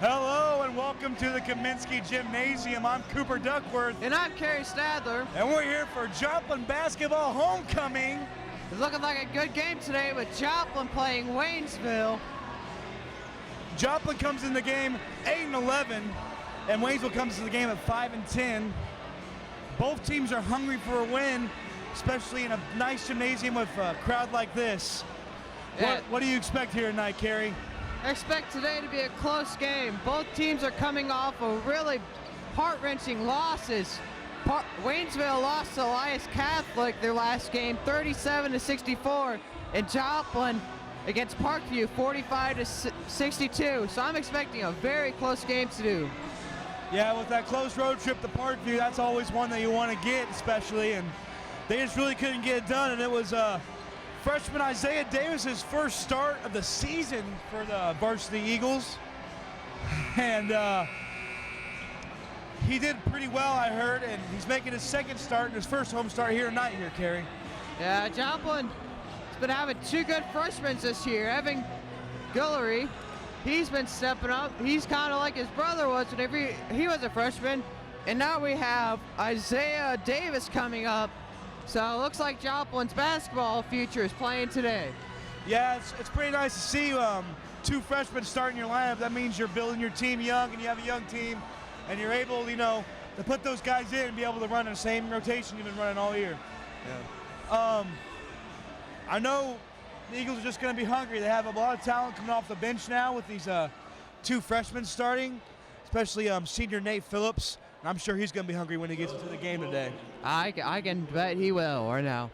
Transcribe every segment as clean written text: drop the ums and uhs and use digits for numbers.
Hello and welcome to the Kaminsky Gymnasium. I'm Cooper Duckworth. And I'm Kerry Stadler. And we're here for Joplin Basketball Homecoming. It's looking like a good game today with Joplin playing Waynesville. Joplin comes in the game 8-11, and Waynesville comes to the game at 5-10. Both teams are hungry for a win, especially in a nice gymnasium with a crowd like this. Yeah. What do you expect here tonight, Kerry? I expect today to be a close game. Both teams are coming off of really heart-wrenching losses. Waynesville lost to Elias Catholic their last game, 37-64, and Joplin against Parkview, 45-62. So I'm expecting a very close game to do. Yeah, with that close road trip to Parkview, that's always one that you want to get, especially, and they just really couldn't get it done, and it was freshman Isaiah Davis's first start of the season for the Varsity Eagles, and he did pretty well, I heard, and he's making his second start and his first home start here tonight here, Kerry. Yeah, Joplin has been having two good freshmen this year. Evan Guillory, he's been stepping up. He's kind of like his brother was whenever he was a freshman, and now we have Isaiah Davis coming up. So it looks like Joplin's basketball future is playing today. Yeah, it's pretty nice to see two freshmen starting your lineup. That means you're building your team young, and you have a young team, and you're able, to put those guys in and be able to run in the same rotation you've been running all year. Yeah. I know the Eagles are just going to be hungry. They have a lot of talent coming off the bench now with these two freshmen starting, especially senior Nate Phillips. And I'm sure he's going to be hungry when he gets into the game today. I can bet he will right now.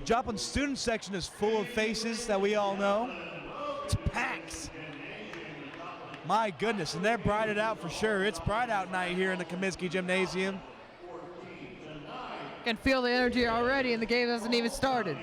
Joplin's student section is full of faces that we all know. It's packed. My goodness, and they're brided out for sure. It's Bride Out night here in the Kaminsky Gymnasium. I can feel the energy already, and the game hasn't even started.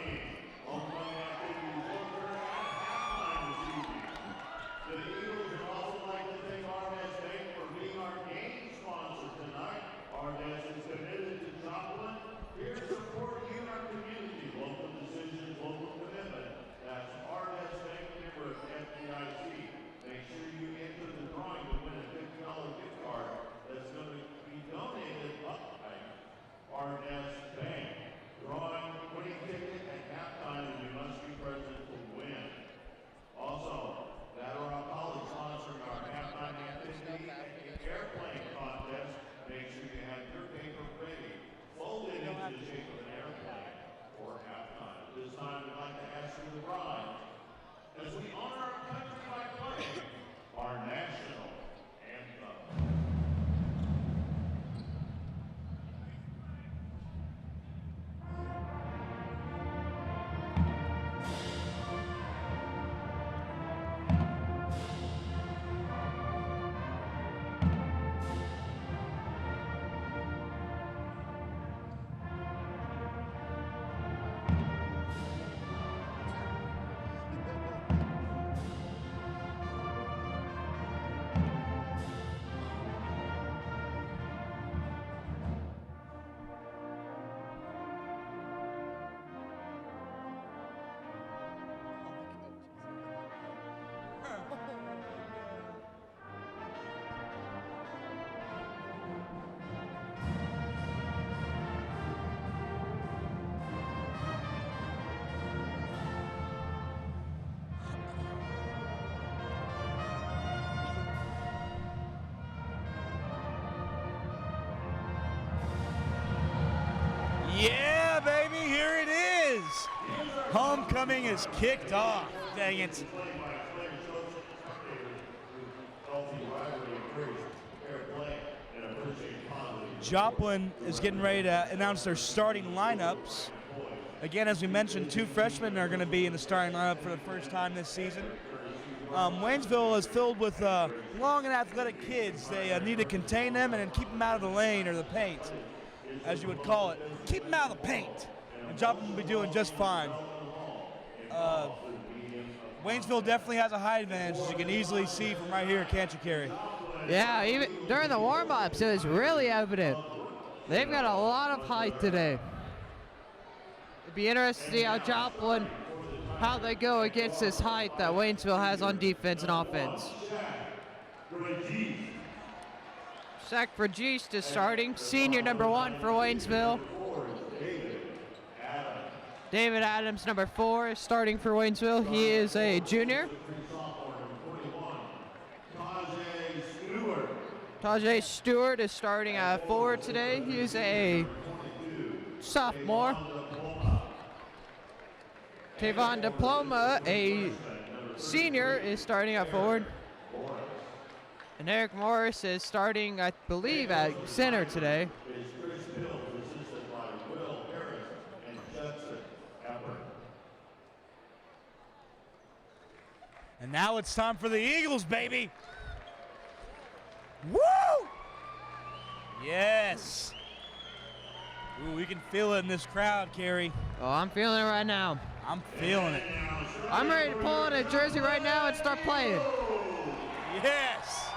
Yeah, baby, here it is. Homecoming is kicked off. Dang it. Joplin is getting ready to announce their starting lineups. Again, as we mentioned, two freshmen are going to be in the starting lineup for the first time this season. Waynesville is filled with long and athletic kids. They need to contain them and keep them out of the lane or the paint, as you would call it. Keep them out of the paint. And Joplin will be doing just fine. Waynesville definitely has a height advantage, as you can easily see from right here, can't you, Kerry? Yeah, even during the warm-ups, it was really evident. They've got a lot of height today. It'd be interesting to see how Joplin, how they go against this height that Waynesville has on defense and offense. Zach Vergeest is starting, senior number 1 for Waynesville. David Adams, number 4, is starting for Waynesville. He is a junior. Tajay Stewart is starting at 4 today. He is a sophomore. Tavon Diploma, a senior, is starting at forward. And Eric Morris is starting, I believe, at center today. And now it's time for the Eagles, baby. Woo! Yes. Ooh, we can feel it in this crowd, Kerry. Oh, I'm feeling it right now. I'm feeling it. I'm ready to pull on a jersey right now and start playing. Yes.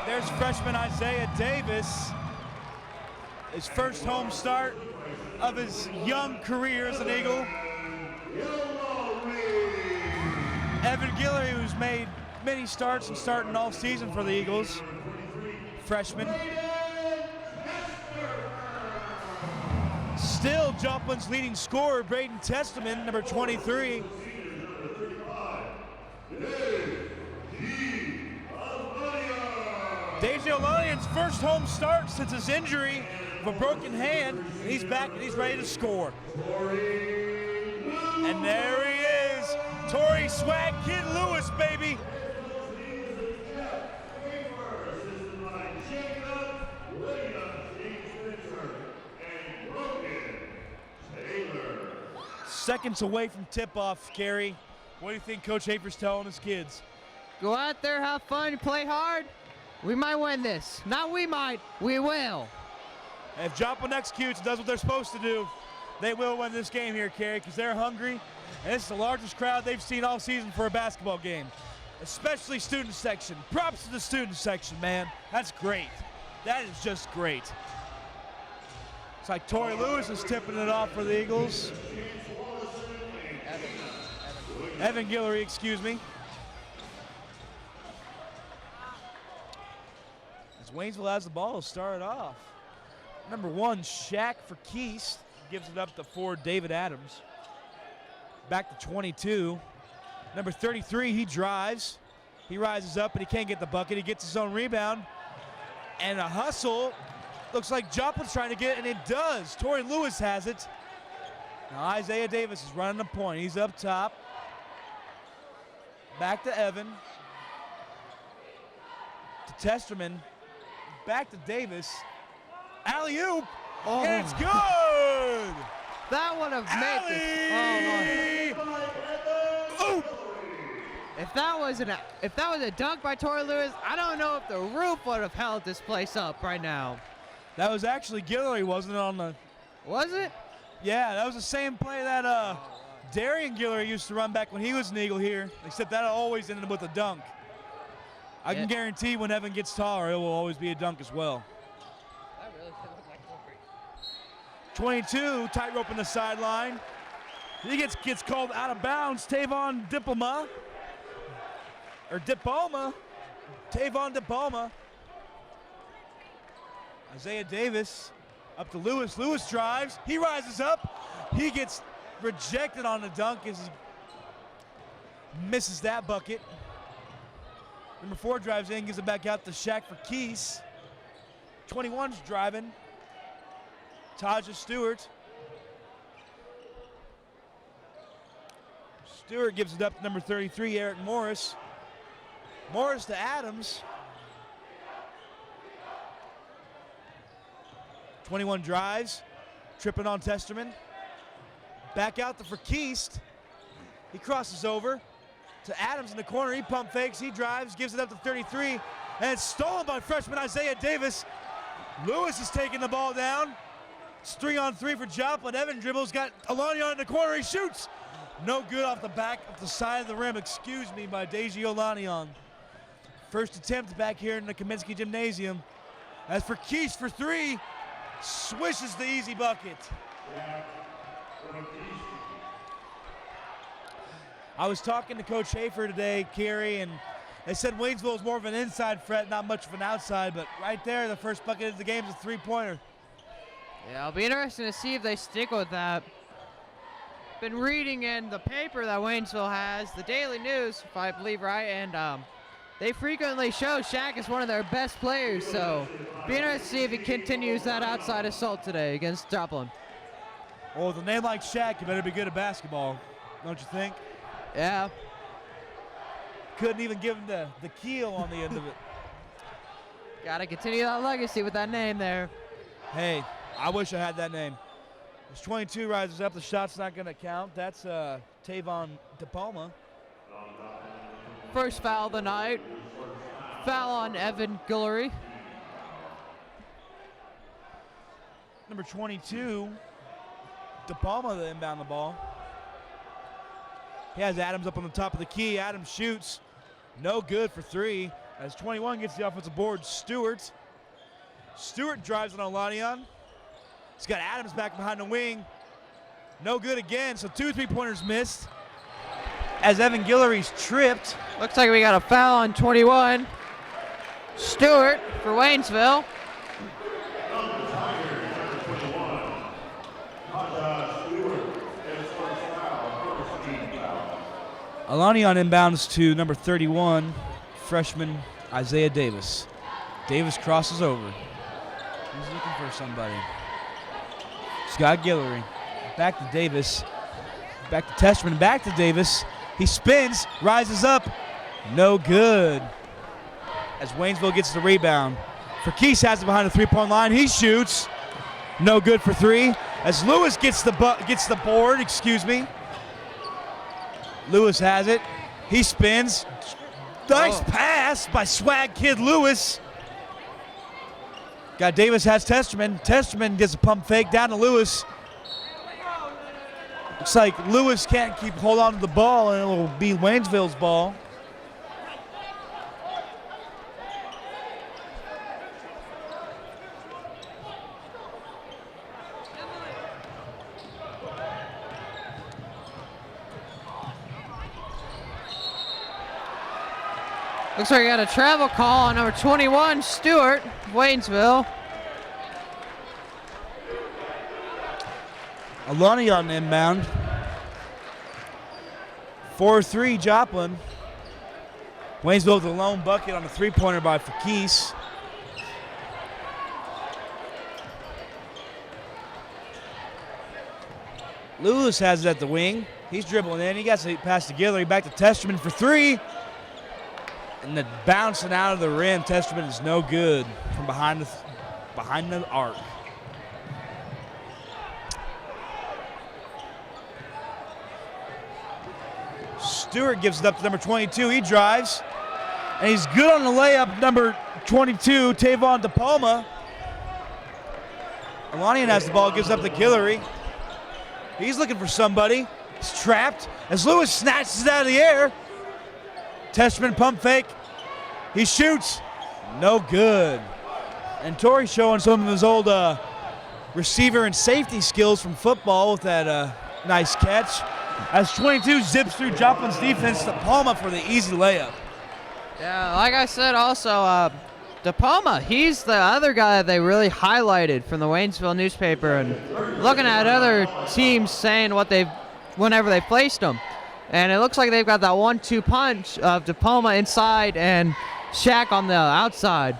There's freshman Isaiah Davis. His first home start of his young career as an Eagle. Evan Guillory, who's made many starts and starting all season for the Eagles. Freshman. Still Joplin's leading scorer, Braden Testament, number 23. Deji Olanian's first home start since his injury of a broken hand. He's back and he's ready to score. And there he is, Torrey Swag Kid Lewis, baby. Seconds away from tip-off, Kerry. What do you think Coach Hafer's telling his kids? Go out there, have fun, play hard. We might win this. Not we might, we will. If Joplin executes and does what they're supposed to do, they will win this game here, Kerry, because they're hungry. And this is the largest crowd they've seen all season for a basketball game, especially student section. Props to the student section, man. That's great. That is just great. It's like Torrey Lewis is tipping it off for the Eagles. Evan Guillory, excuse me. As Waynesville has the ball to start off. Number 1, Shaq for Keast. Gives it up to forward David Adams. Back to 22. Number 33, he drives. He rises up, but he can't get the bucket. He gets his own rebound. And a hustle. Looks like Joplin's trying to get it, and it does. Torrey Lewis has it. Now Isaiah Davis is running the point. He's up top. Back to Evan. To Testerman. Back to Davis. Alley-oop. Oh. And it's good. That would have made this. Oh, If that was a dunk by Torrey Lewis, I don't know if the roof would have held this place up right now. that was actually Guillory, wasn't it? On the. Was it? Yeah, that was the same play that Darian Guillory used to run back when he was an Eagle here, except that always ended with a dunk. I can guarantee when Evan gets taller, it will always be a dunk as well. That really looked like Torrey. 22, tightrope in the sideline. He gets called out of bounds. Tavon Diploma. Tavon Diploma. Isaiah Davis up to Lewis. Lewis drives. He rises up. He gets rejected on the dunk as he misses that bucket. Number 4 drives in, gives it back out to Shaq for Keys. 21's driving. Taja Stewart. Stewart gives it up to number 33, Eric Morris. Morris to Adams. 21 drives, tripping on Testerman. Back out to Verkeest. He crosses over to Adams in the corner. He pump fakes, he drives, gives it up to 33, and it's stolen by freshman Isaiah Davis. Lewis is taking the ball down. It's 3-on-3 for Joplin. Evan dribbles, got Olanian in the corner, he shoots. No good off the back of the side of the rim, excuse me, by Deji Olanian. First attempt back here in the Kaminsky Gymnasium. As for Keys for 3, swishes the easy bucket. I was talking to Coach Hafer today, Kerry, and they said Waynesville is more of an inside threat, not much of an outside, but right there, the first bucket of the game is a three-pointer. Yeah, it'll be interesting to see if they stick with that. Been reading in the paper that Waynesville has, the Daily News, if I believe right, and they frequently show Shaq as one of their best players, so be interesting to see if he continues that outside assault today against Joplin. Well, with a name like Shaq, you better be good at basketball, don't you think? Yeah. Couldn't even give him the keel on the end of it. Gotta continue that legacy with that name there. Hey, I wish I had that name. As 22 rises up, the shot's not going to count. That's Tavon DePalma. First foul of the night. Foul on Evan Guillory. Number 22, DePalma to inbound the ball. He has Adams up on the top of the key. Adams shoots. No good for three. As 21 gets the offensive board, Stewart drives on Alanion. He's got Adams back behind the wing. No good again, so 2 3-pointers missed. As Evan Guillory's tripped. Looks like we got a foul on 21. Stewart for Waynesville. Alanion inbounds to number 31, freshman Isaiah Davis. Davis crosses over. He's looking for somebody. Scott Guillory. Back to Davis. Back to Testman. Back to Davis. He spins, rises up. No good. As Waynesville gets the rebound. Ferkis has it behind the three-point line. He shoots. No good for three. As Lewis gets the board, Lewis has it. He spins. Nice pass by swag kid Lewis. Got Davis, has Testerman. Testerman gets a pump fake down to Lewis. Looks like Lewis can't hold on to the ball, and it'll be Waynesville's ball. Looks like we got a travel call on number 21, Stewart, Waynesville. Alanion inbound. 4-3 Joplin. Waynesville with a lone bucket on a three-pointer by Ferkis. Lewis has it at the wing. He's dribbling in. He got to pass to Guillory. Back to Testerman for three. And the bouncing out of the rim. Testerman is no good from behind the arc. Stewart gives it up to number 22. He drives. And he's good on the layup, number 22, Tavon DePalma. Alanion has the ball, gives up to Guillory. He's looking for somebody. He's trapped as Lewis snatches it out of the air. Testerman pump fake. He shoots. No good. And Torrey showing some of his old receiver and safety skills from football with that nice catch. As 22 zips through Joplin's defense, DePalma for the easy layup. Yeah, like I said also, DePalma, he's the other guy that they really highlighted from the Waynesville newspaper, and looking at other teams saying whenever they placed him. And it looks like they've got that 1-2 punch of DePalma inside and Shaq on the outside.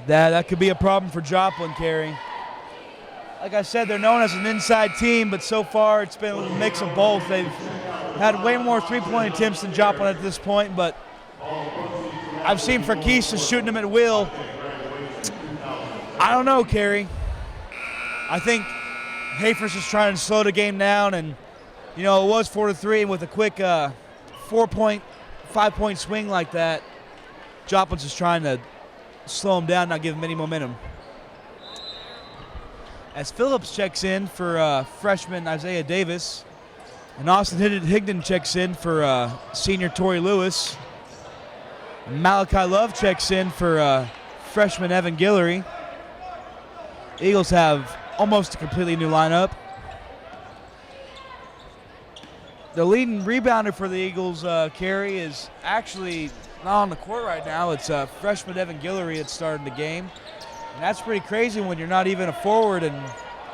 That could be a problem for Joplin, Kerry. Like I said, they're known as an inside team, but so far it's been a mix of both. They've had way more three-point attempts than Joplin at this point, but I've seen Ferkis just shooting them at will. I don't know, Kerry. I think Hafer's just trying to slow the game down, and it was 4-3, and with a quick 5-point swing like that, Joplin's just trying to slow him down, not give him any momentum. As Phillips checks in for freshman Isaiah Davis, and Austin Higdon checks in for senior Torrey Lewis. Malachi Love checks in for freshman Evan Guillory. Eagles have almost a completely new lineup. The leading rebounder for the Eagles, Carey, is actually not on the court right now. It's freshman Evan Guillory that started the game. And that's pretty crazy when you're not even a forward and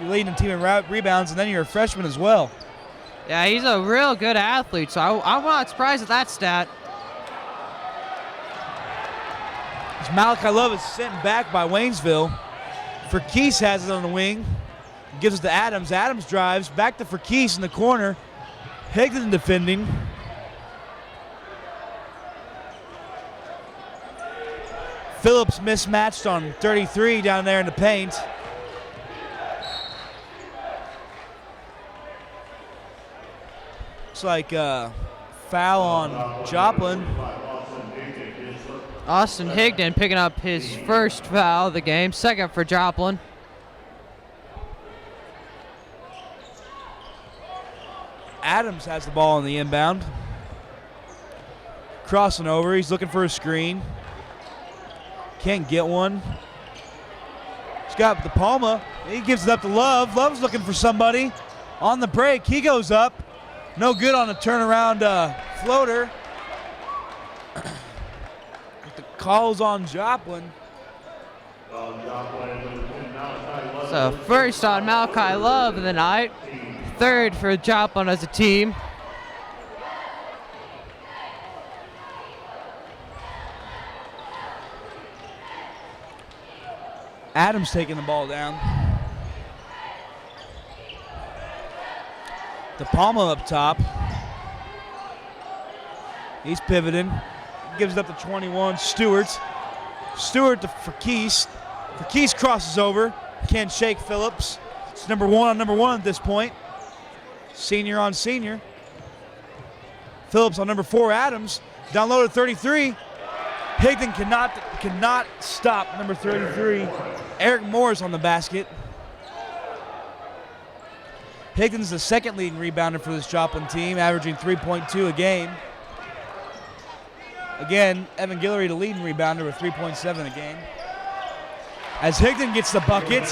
you're leading the team in rebounds, and then you're a freshman as well. Yeah, he's a real good athlete, so I'm not surprised at that stat. As Malachi Love is sent back by Waynesville. Verkees has it on the wing. Gives it to Adams. Adams drives back to Verkees in the corner. Higdon defending. Phillips mismatched on 33 down there in the paint. Looks like a foul on Joplin. Austin Higdon picking up his first foul of the game, second for Joplin. Adams has the ball in the inbound. Crossing over, he's looking for a screen. Can't get one. He's got the Palma. He gives it up to Love. Love's looking for somebody. On the break, he goes up. No good on a turnaround floater. The call's on Joplin. So first on Malachi Love of the night. Third for Joplin as a team. Adams taking the ball down. De Palma up top. He's pivoting. Gives it up to 21. Stewart to Verkees. Verkees crosses over. Can't shake Phillips. It's number one on number one at this point. Senior on senior. Phillips on number 4, Adams. Down low to 33. Higdon cannot stop number 33. Eric Morris on the basket. Higdon's the second leading rebounder for this Joplin team, averaging 3.2 a game. Again, Evan Guillory, the leading rebounder, with 3.7 a game. As Higdon gets the bucket.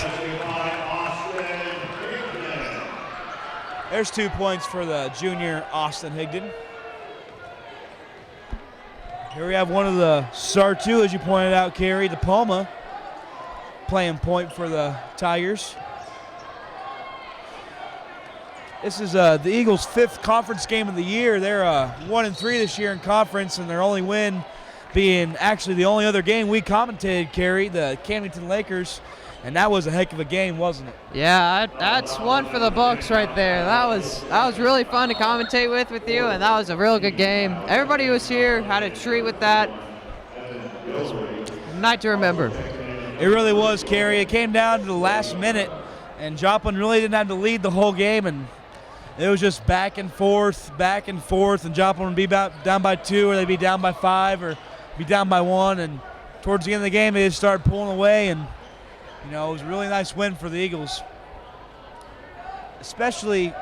There's 2 points for the junior Austin Higdon. Here we have one of the star two, as you pointed out, Carey, De Palma, playing point for the Tigers. This is the Eagles' 5th conference game of the year. They're 1-3 this year in conference, and their only win being actually the only other game we commentated, Carey, the Camdenton Lakers, and that was a heck of a game, wasn't it? Yeah, that's one for the books right there. That was really fun to commentate with you, and that was a real good game. Everybody who was here had a treat with that. It was a night to remember. It really was, Carey. It came down to the last minute, and Joplin really didn't have to lead the whole game, and it was just back and forth, and Joplin would be down by 2, or they'd be down by 5, or be down by 1, and towards the end of the game, they just started pulling away, and you know, it was a really nice win for the Eagles, especially,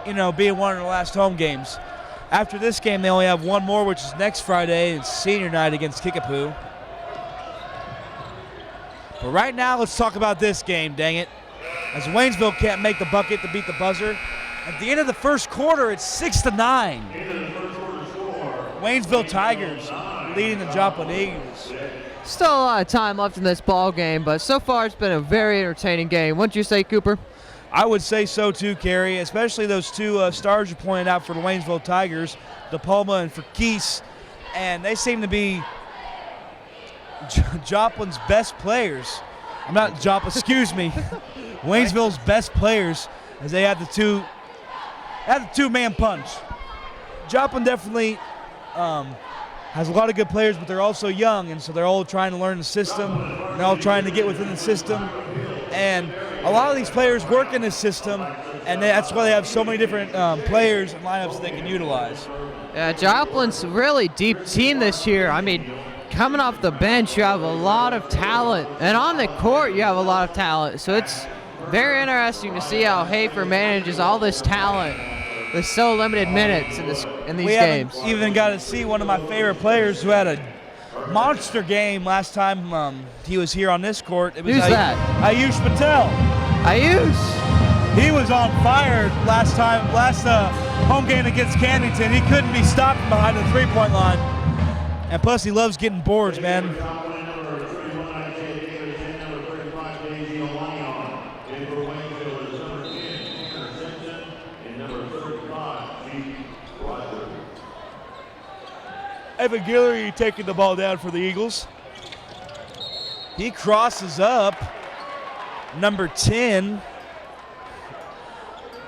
you know, being one of the last home games. After this game, they only have one more, which is next Friday. It's senior night against Kickapoo. But right now, let's talk about this game, dang it. As Waynesville can't make the bucket to beat the buzzer. At the end of the first quarter, it's 6-9. Waynesville Tigers leading the Joplin Eagles. Still a lot of time left in this ball game, but so far it's been a very entertaining game. Wouldn't you say, Cooper? I would say so too, Carey, especially those two stars you pointed out for the Waynesville Tigers, De Palma and Verkees, and they seem to be Joplin's best players. I'm not Joplin, excuse me. Waynesville's best players, as they had the two-man punch. Joplin definitely has a lot of good players, but they're also young, and so they're all trying to learn the system. They're all trying to get within the system. And a lot of these players work in this system, and that's why they have so many different players and lineups that they can utilize. Yeah, Joplin's a really deep team this year. I mean, coming off the bench, you have a lot of talent, and on the court, you have a lot of talent. So it's very interesting to see how Hafer manages all this talent with so limited minutes in these games. We haven't even got to see one of my favorite players who had a monster game last time he was here on this court. It was Who's that? Ayush Patel. Ayush? He was on fire last home game against Cannington. He couldn't be stopped behind the three-point line. And plus, he loves getting boards, man. Evan Guillory taking the ball down for the Eagles. He crosses up number 10,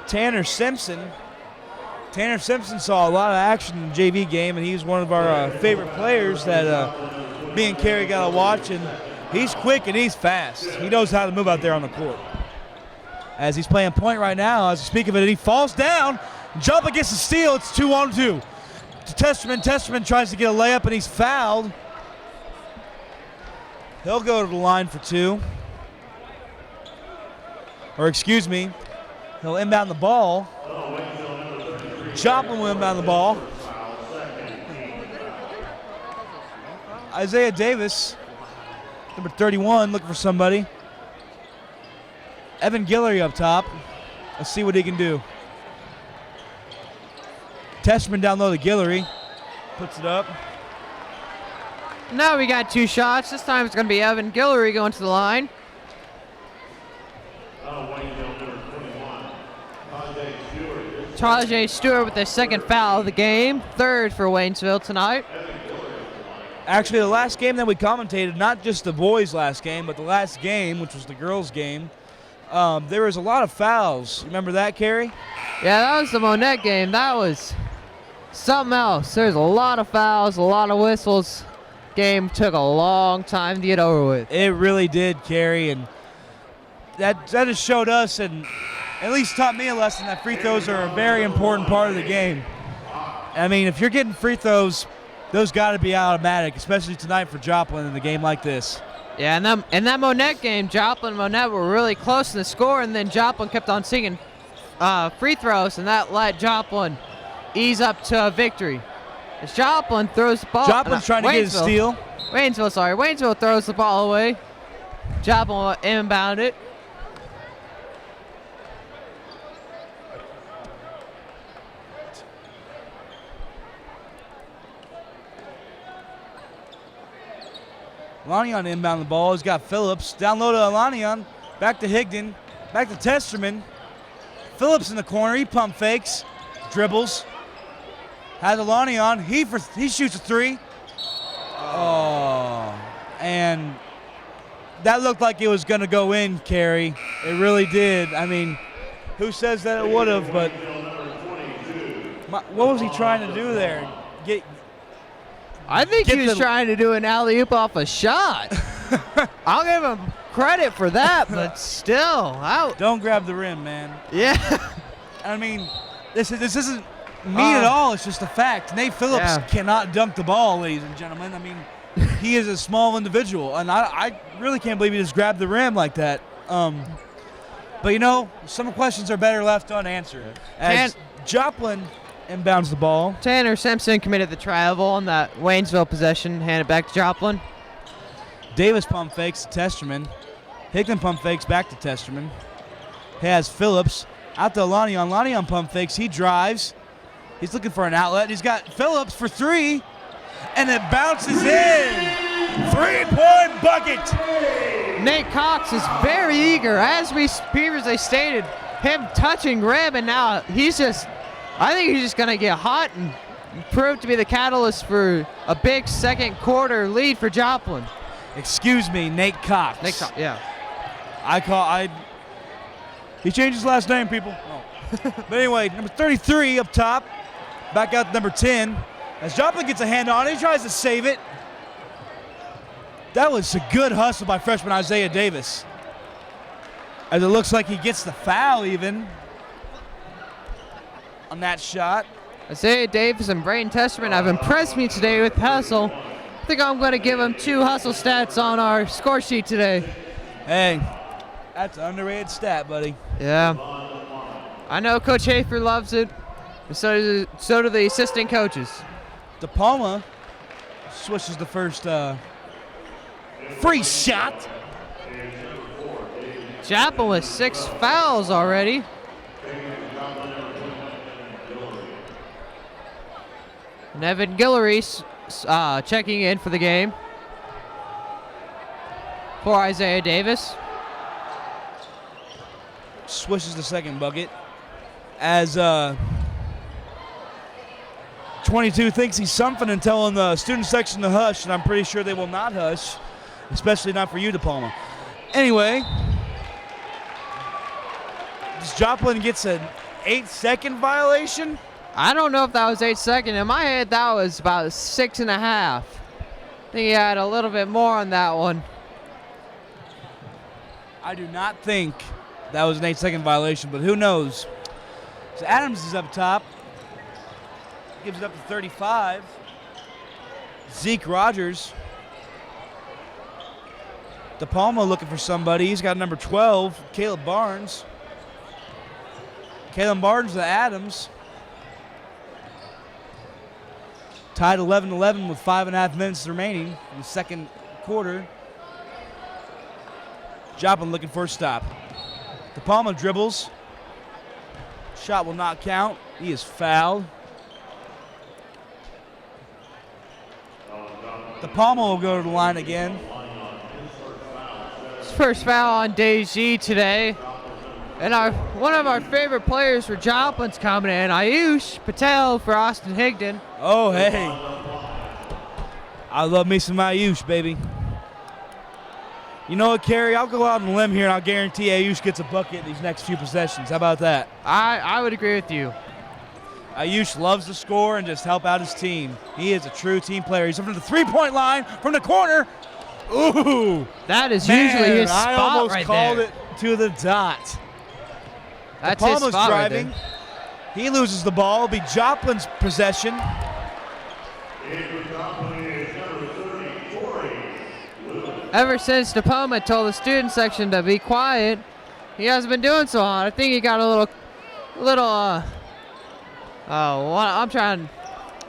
Tanner Simpson. Tanner Simpson saw a lot of action in the JV game, and he's one of our favorite players that me and Kerry got to watch. And he's quick and he's fast. He knows how to move out there on the court. As he's playing point right now, as we speak of it, he falls down, jump against the steal. It's 2-on-2. Testerman tries to get a layup, and he's fouled. He'll go to the line for 2. Or excuse me, he'll inbound the ball. Joplin will inbound the ball. Isaiah Davis, number 31, looking for somebody. Evan Guillory up top. Let's see what he can do. Testerman down low to Guillory. Puts it up. Now we got 2 shots. This time it's going to be Evan Guillory going to the line. Tajay Stewart with their second foul of the game. 3rd for Waynesville tonight. Actually, the last game that we commentated, not just the boys' last game, but the last game, which was the girls' game, there was a lot of fouls. Remember that, Kerry? Yeah, that was the Monette game. That was something else. There's a lot of fouls, a lot of whistles. Game took a long time to get over with. It really did, Kerry, and that just showed us and at least taught me a lesson that free throws are a very important part of the game. I mean, if you're getting free throws, those got to be automatic, especially tonight for Joplin in a game like this. Yeah, and in that Monette game, Joplin and Monette were really close in the score, and then Joplin kept on singing free throws, and that let Joplin ease up to a victory. As Joplin throws the ball. Joplin's trying to get a steal. Waynesville throws the ball away. Joplin will inbound it. Lanion inbound the ball. He's got Phillips. Down low to Lanion. Back to Higdon. Back to Testerman. Phillips in the corner. He pump fakes. Dribbles. Has a Lanion. He shoots a 3. Oh. And that looked like it was going to go in, Kerry. It really did. I mean, who says that it would have, but what was he trying to do there? I think he was trying to do an alley-oop off a shot. I'll give him credit for that, but still. Don't grab the rim, man. Yeah. I mean, this isn't mean at all. It's just a fact. Nate Phillips cannot dunk the ball, ladies and gentlemen. I mean, he is a small individual, and I really can't believe he just grabbed the rim like that. But, you know, some questions are better left unanswered. As Joplin inbounds the ball. Tanner Simpson committed the travel on that Waynesville possession, handed back to Joplin. Davis pump fakes to Testerman. Higdon pump fakes back to Testerman. He has Phillips out to Lanion. Lanion pump fakes. He drives. He's looking for an outlet. He's got Phillips for 3, and it bounces in. 3-point bucket. Nate Cox is very eager, as we previously stated. Him touching rim, and now I think he's just going to get hot and prove to be the catalyst for a big second quarter lead for Joplin. Excuse me, Nate Cox. Nate Cox, yeah. He changed his last name, people. Oh. But anyway, number 33 up top. Back out to number 10. As Joplin gets a hand on it, he tries to save it. That was a good hustle by freshman Isaiah Davis. As it looks like he gets the foul even on that shot. Isaiah Davis and Braden Testerman have impressed me today with hustle. I think I'm going to give them 2 hustle stats on our score sheet today. Hey, that's an underrated stat, buddy. Yeah. I know Coach Hafer loves it, and so do the assistant coaches. DePalma switches the first free shot. Joplin with 6 fouls already. And Evan Guillory checking in for the game for Isaiah Davis. Swishes the second bucket as 22 thinks he's something and telling the student section to hush, and I'm pretty sure they will not hush, especially not for you, DePalma. Anyway, Joplin gets an 8-second violation. I don't know if that was 8 seconds. In my head, that was about 6.5. I think he had a little bit more on that one. I do not think that was an 8-second violation, but who knows? So Adams is up top. Gives it up to 35. Zeke Rogers. DePalma looking for somebody. He's got number 12, Caleb Barnes. Caleb Barnes to Adams. Tied 11-11 with 5.5 minutes remaining in the second quarter. Joplin looking for a stop. DePalma dribbles. Shot will not count. He is fouled. DePalma will go to the line again. His first foul on Deji today. And one of our favorite players for Joplin's coming in, Ayush Patel for Austin Higdon. Oh, hey. I love me some Ayush, baby. You know what, Kerry? I'll go out on a limb here, and I'll guarantee Ayush gets a bucket in these next few possessions. How about that? I would agree with you. Ayush loves to score and just help out his team. He is a true team player. He's up to the three-point line from the corner. Ooh. That is usually his spot I almost right called there. it to the dot. That's his DePalma's spot driving. right there. He loses the ball. It'll be Joplin's possession. Ever since DePalma told the student section to be quiet, he hasn't been doing so hot. I think he got I'm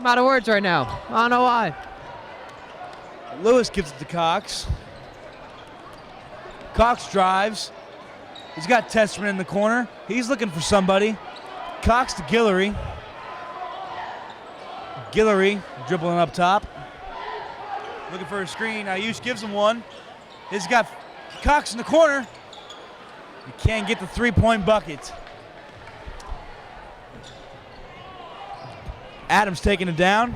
out of words right now. I don't know why. Lewis gives it to Cox. Cox drives. He's got Testament in the corner. He's looking for somebody. Cox to Guillory. Guillory dribbling up top. Looking for a screen. Ayush gives him one. He's got Cox in the corner. He can't get the three-point bucket. Adams taking it down.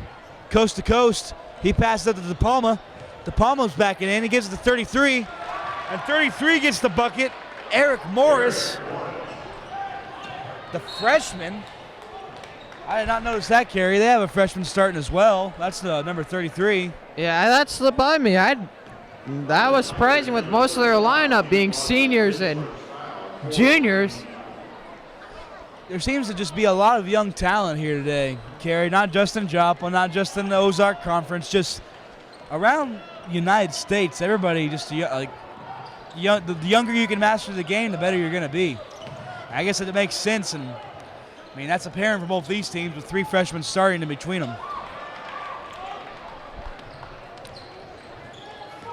Coast to coast. He passes up to DePalma. DePalma's backing in. He gives it to 33. And 33 gets the bucket. Eric Morris, the freshman. I did not notice that, Kerry. They have a freshman starting as well. That's the number 33. Yeah, that slipped by me. That was surprising with most of their lineup being seniors and juniors. There seems to just be a lot of young talent here today, Kerry. Not just in Joplin, not just in the Ozark Conference, just around the United States. Everybody just the younger you can master the game, the better you're going to be. I guess it makes sense, and I mean that's apparent for both these teams with three freshmen starting in between them.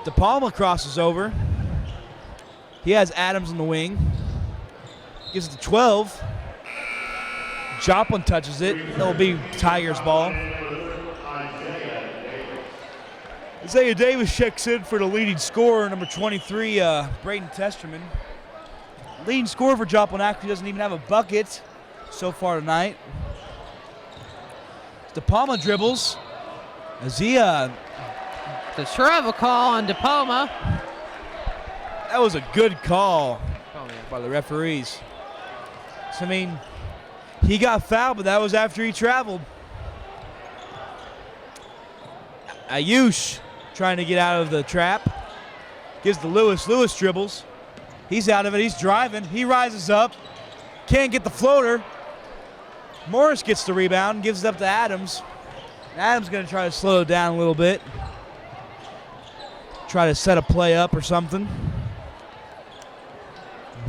DePalma crosses over. He has Adams in the wing. Gives it to 12. Joplin touches it. It'll be Tigers' ball. Isaiah Davis checks in for the leading scorer, number 23, Braden Testerman. Leading scorer for Joplin actually doesn't even have a bucket so far tonight. DePalma dribbles as he The travel call on DePalma. that was a good call by the referees. So, I mean, he got fouled, but that was after he traveled. Ayush trying to get out of the trap. Gives to Lewis. Lewis dribbles. He's out of it. He's driving. He rises up. Can't get the floater. Morris gets the rebound. Gives it up to Adams. Adams going to try to slow it down a little bit. Try to set a play up or something.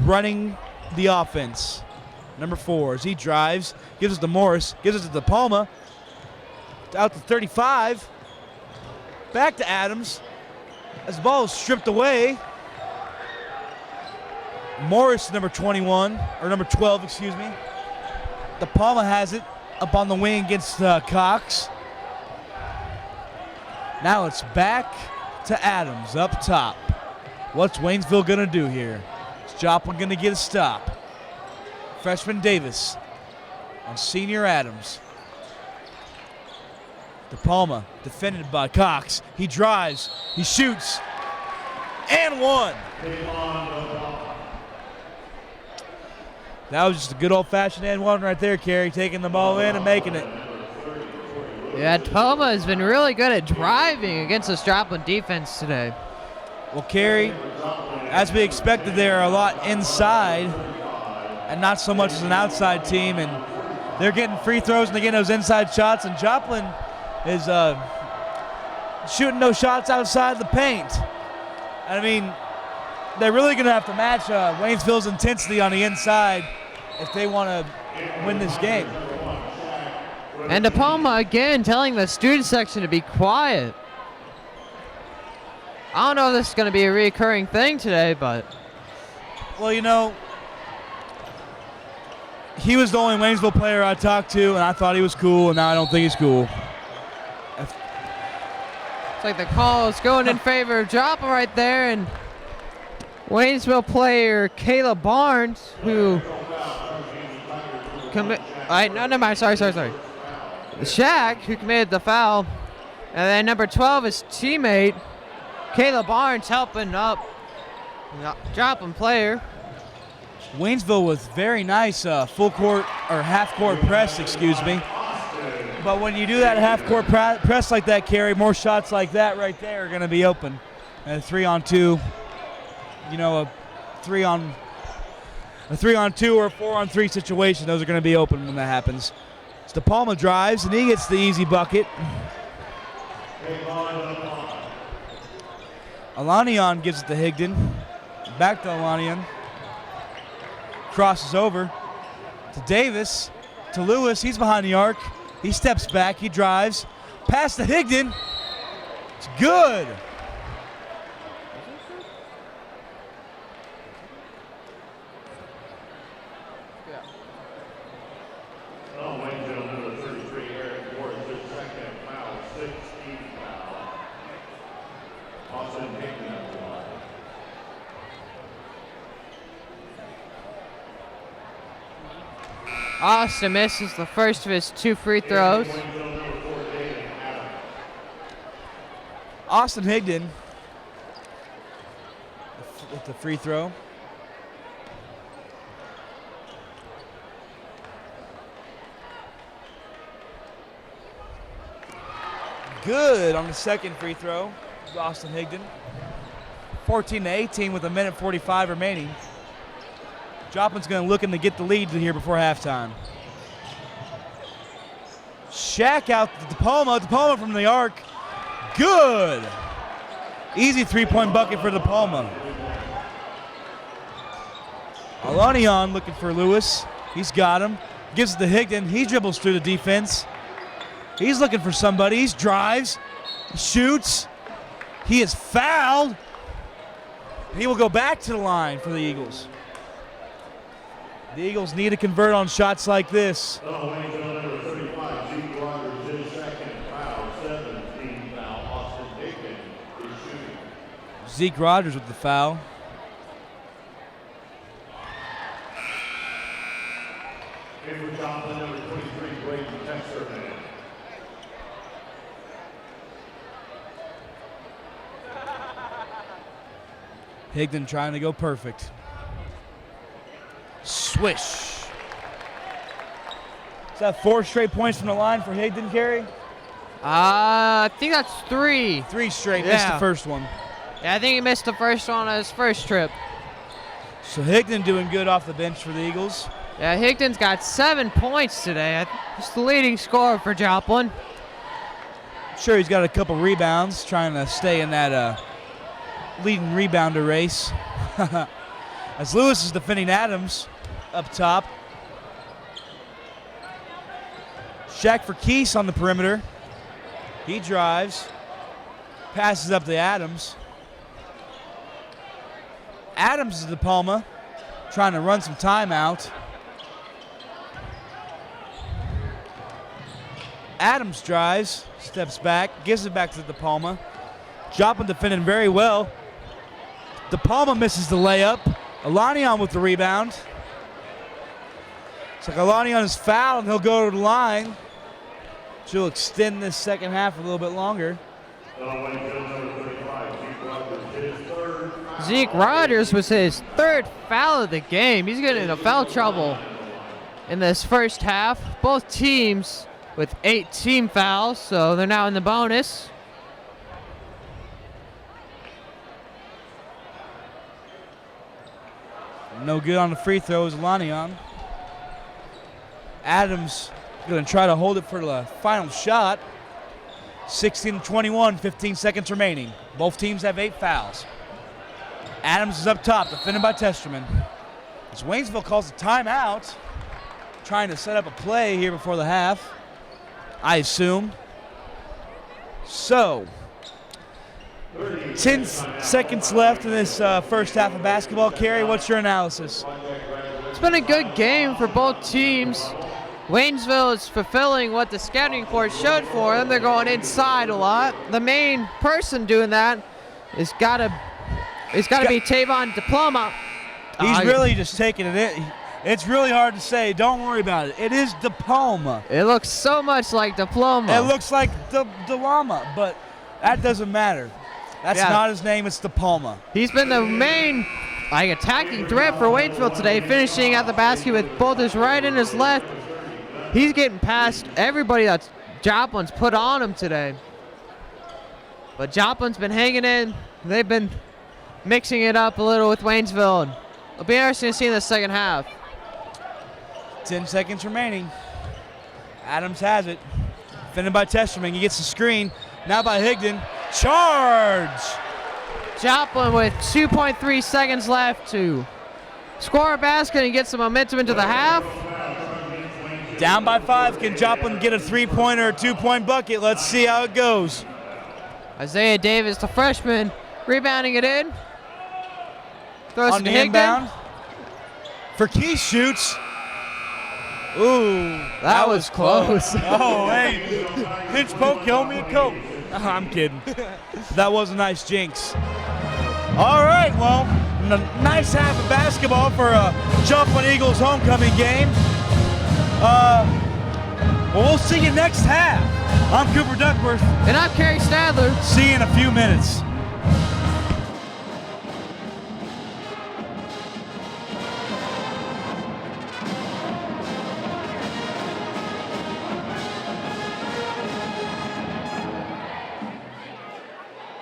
Running the offense. Number 4 as he drives. Gives it to Morris. Gives it to DePalma. Out to 35. Back to Adams as the ball is stripped away. Morris, number 21, or number 12, excuse me. DePalma has it up on the wing against Cox. Now it's back to Adams up top. What's Waynesville going to do here? Is Joplin going to get a stop? Freshman Davis on senior Adams. DePalma defended by Cox. He drives, he shoots, and one. That was just a good old-fashioned and one right there, Kerry, taking the ball in and making it. Yeah, DePalma has been really good at driving against this Joplin defense today. Well, Kerry, as we expected, they're a lot inside and not so much as an outside team, and they're getting free throws and they're getting those inside shots, and Joplin is shooting those shots outside the paint. I mean, they're really going to have to match Waynesville's intensity on the inside if they want to win this game. And DePalma again telling the student section to be quiet. I don't know if this is going to be a recurring thing today, but... Well, you know, he was the only Waynesville player I talked to, and I thought he was cool, and now I don't think he's cool. It's like the call is going in favor of Joplin right there, and Waynesville player Kayla Barnes, who... never mind, sorry. Shaq, who committed the foul, and then number 12, his teammate, Kayla Barnes, helping up Joplin player. Waynesville with very nice full court or half court press, excuse me. But when you do that half court press like that, Kerry, more shots like that right there are going to be open. And a 3-on-2, you know, a 3-on-2 or a 4-on-3 situation, those are going to be open when that happens. So DePalma drives and he gets the easy bucket. Alanion gives it to Higdon. Back to Alanion. Crosses over to Davis, to Lewis. He's behind the arc. He steps back. He drives. Pass to Higdon. It's good. Austin misses the first of his 2 free throws. Austin Higdon with the free throw. Good on the second free throw, Austin Higdon. 14-18 with 1:45 remaining. Joplin's going to look to get the lead here before halftime. Shaq out to DePalma. DePalma from the arc. Good. Easy 3-point bucket for DePalma. Alanion looking for Lewis. He's got him. Gives it to Higdon. He dribbles through the defense. He's looking for somebody. He drives. Shoots. He is fouled. He will go back to the line for the Eagles. The Eagles need to convert on shots like this. Zeke Rogers with the foul. Higdon trying to go perfect. Swish. Is that 4 straight points from the line for Higdon, Kerry? I think that's 3. 3 straight. Missed the first one. Yeah, I think he missed the first one on his first trip. So Higdon doing good off the bench for the Eagles. Yeah, Higdon's got 7 points today. He's the leading scorer for Joplin. Sure, he's got a couple rebounds, trying to stay in that leading rebounder race. As Lewis is defending Adams up top. Shaq for Keese on the perimeter. He drives. Passes up to Adams. Adams is to Palma. trying to run some timeout. Adams drives, steps back, gives it back to De Palma. Joplin defending very well. De Palma misses the layup. Alanion with the rebound. It's like Alanion is fouled and he'll go to the line. She'll extend this second half a little bit longer. Zeke Rogers was his third foul of the game. He's getting into foul trouble in this first half. Both teams with 8 team fouls, so they're now in the bonus. No good on the free throws, Lanion. Adams going to try to hold it for the final shot. 16-21, 15 seconds remaining. Both teams have 8 fouls. Adams is up top, defended by Testerman. As Waynesville calls a timeout, trying to set up a play here before the half, I assume. So, 10 seconds left in this first half of basketball. Carrie, what's your analysis? It's been a good game for both teams. Waynesville is fulfilling what the scouting report showed for them. They're going inside a lot. The main person doing that is got to be Tavon Diploma. He's really just taking it in. It's really hard to say. Don't worry about it. It is Diploma. It looks so much like Diploma. It looks like Diploma, but that doesn't matter. That's not his name. It's Diploma. He's been the main attacking threat for Waynesville today, finishing at the basket with both his right and his left. He's getting past everybody that Joplin's put on him today. But Joplin's been hanging in. They've been mixing it up a little with Waynesville. It'll be interesting to see in the second half. 10 seconds remaining. Adams has it. Defended by Testerman. He gets the screen. Now by Higdon. Charge! Joplin with 2.3 seconds left to score a basket and get some momentum into the half. Down by 5. Can Joplin get a 3-pointer or 2-point bucket? Let's see how it goes. Isaiah Davis, the freshman, rebounding it in. Throws On it to the Higdon. inbound. For Keith shoots. Ooh. That was close. Oh, hey. Pinch poke, you owe me a Coke. I'm kidding. That was a nice jinx. All right, well, nice half of basketball for a Joplin Eagles homecoming game. Well, we'll see you next half. I'm Cooper Duckworth. And I'm Kerry Stadler. See you in a few minutes.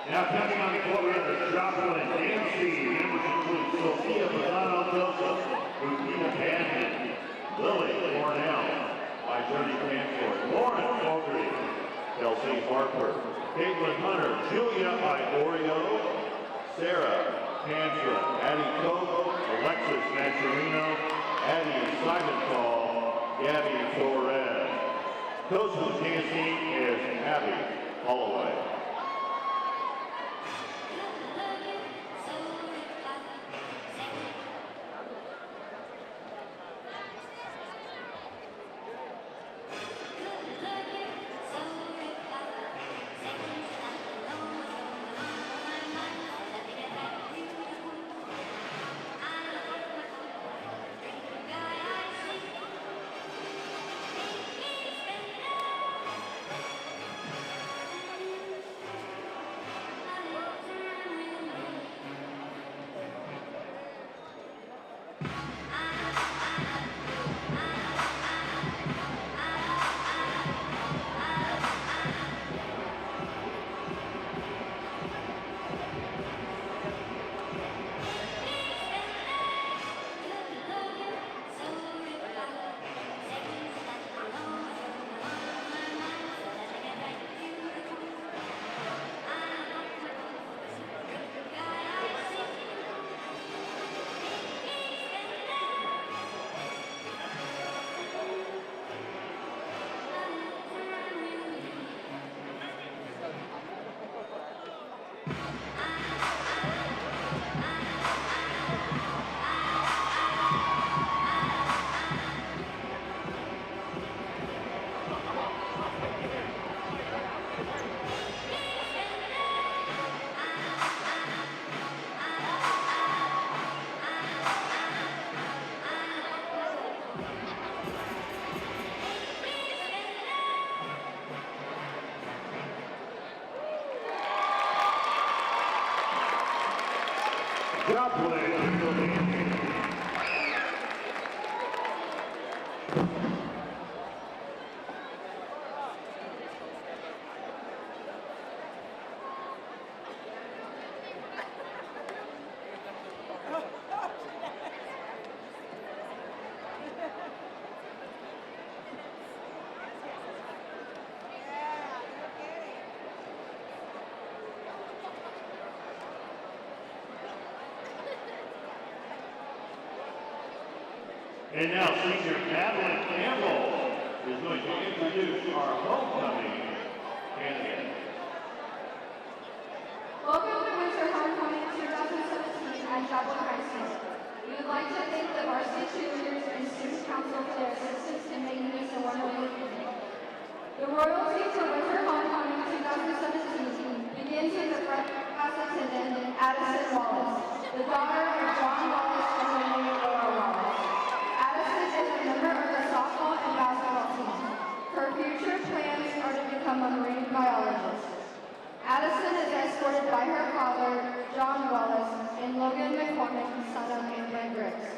Now coming on the court, we have the Joplin AMC. Members include Sophia Bozano-Joseph, Rufina Cannon, Lily Cornell, Journey Canford, Lauren Fogarty, Kelsey Harper, Caitlin Hunter, Julia Iorio, Sarah Tantrum, Addie Koch, Alexis Mascherino, Addie Simonthal, Gabby Torres. Coach of the TNC is Abby Holloway. Joplin, Pennsylvania. And now senior Madeline Campbell is going to introduce our homecoming candidate. Welcome to Winter Homecoming 2017 at Joplin High School. We would like to thank the varsity cheerleaders and student council for their assistance in making this a wonderful evening. The royalty for Winter Homecoming 2017 begins with the front class attendant, Addison Wallace, the daughter of John Wallace and Lily Laura Wallace. Addison is a member of the softball and basketball team. Her future plans are to become a marine biologist. Addison is escorted by her father, John Wallace, and Logan McCormick, son of Amber Griggs.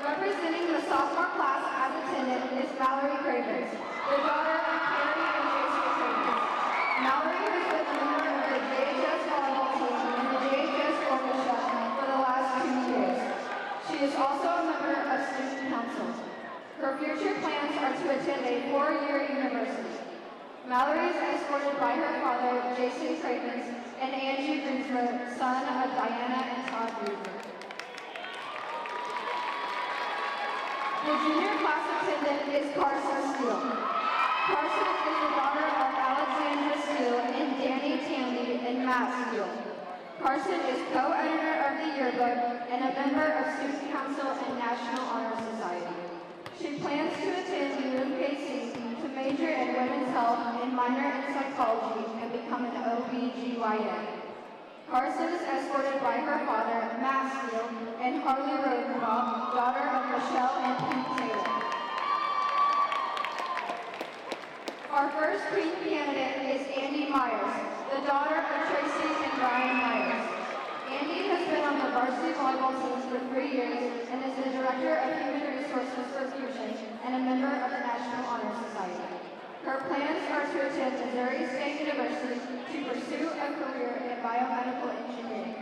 Representing the sophomore class as attendant is Mallory Cravens, the daughter of Carrie and Jason Cravens. Mallory has been a member of the JHS volleyball team and the JHS orchestra for the last 2 years. She is also a member of student council. Her future plans are to attend a 4-year university. Mallory is escorted by her father, Jason Cravens, and Angie Greensma, son of Diana and Todd Greensma. The junior class attendant is Carson Steele. Carson is the daughter of Alexandra Steele and Danny Tanley and Matt Steele. Carson is co-editor of the yearbook and a member of Student Council and National Honor Society. She plans to attend UMKC to major in women's health and minor in psychology and become an OB/GYN. Carson is escorted by her father, Matt Steele, and Harley Rodenbaugh, daughter of Michelle and Pete Taylor. Our first queen candidate is Andy Myers, the daughter of Tracy and Brian Myers. Andy has been on the varsity volleyball team for 3 years and is the director of human resources for Fusion and a member of the National Honor Society. Her plans are to attend Missouri State University to pursue a career in biomedical engineering.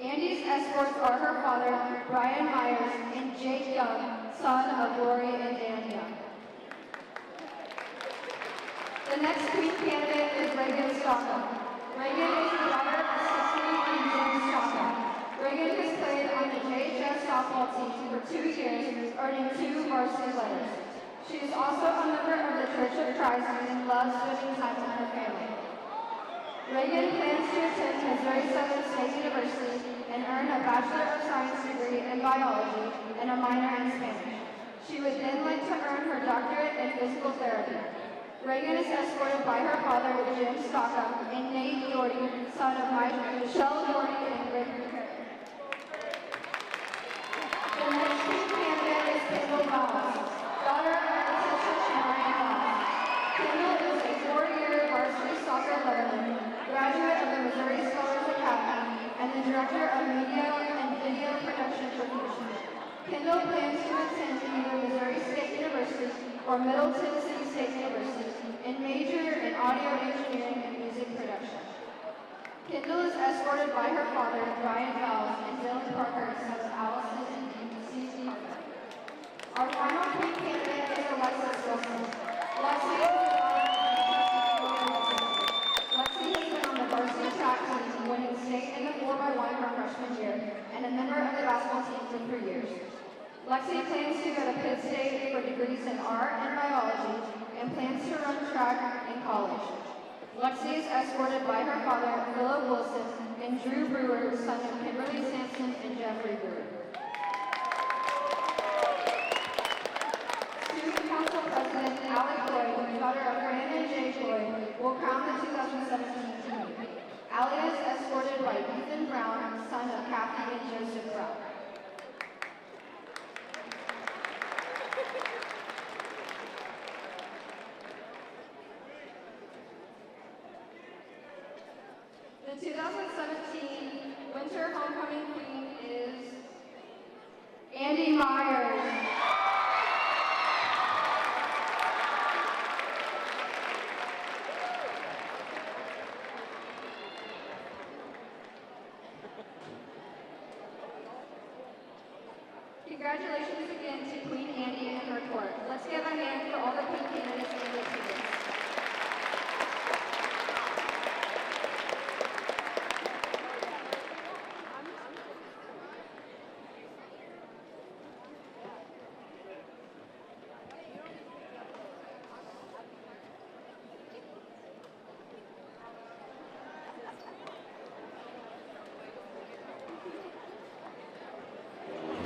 Andy's escorts are her father, Brian Myers, and Jake Young, son of Lori and Dan Young. The next queen candidate is Reagan Stockham. Reagan is the daughter of Cecily and James Stockham. Reagan has played on the JHS softball team for 2 years, earning 2 varsity letters. She is also a member of the Church of Christ and loves spending time with her family. Reagan plans to attend Missouri Southern State University and earn a Bachelor of Science degree in biology and a minor in Spanish. She would then like to earn her doctorate in physical therapy. Reagan is escorted by her father, Jim Stockham, and Nate Doherty, son of Michelle Doherty and Greg Perry. The next queen candidate is Kendall Miles, daughter of Patricia and Ryan Miles. Kendall is a 4-year varsity soccer letterman, graduate of the Missouri Scholars Academy, and the director of media and video production for Fusion. Kendall plans to attend either Missouri State University or Middle Tennessee State University and major in audio engineering and music production. Kendall is escorted by her father, Brian Fowles, and Dylan Parker, son of Allison and C.C. Our final queen candidate is Alexis Wilson. Lexi is the daughter of Lexi has been on the varsity track team, winning state in the 4x1 her freshman year, and a member of the basketball team for 3 years. Lexi plans to go to Pitt State for degrees in art and biology and plans to run track in college. Lexi is escorted by her father, Philip Wilson, and Drew Brewer, son of Kimberly Sampson and Jeffrey Brewer. Student Council President Alec Boyd, daughter of Fran and Jay Boyd, will crown the 2017 team. Allie is escorted by Ethan Brown, son of Kathy and Joseph Brown. 2017 Winter Homecoming Queen is Andy Myers. Congratulations again to Queen Andy and her court. Let's give a hand for all the Queen candidates and their teams.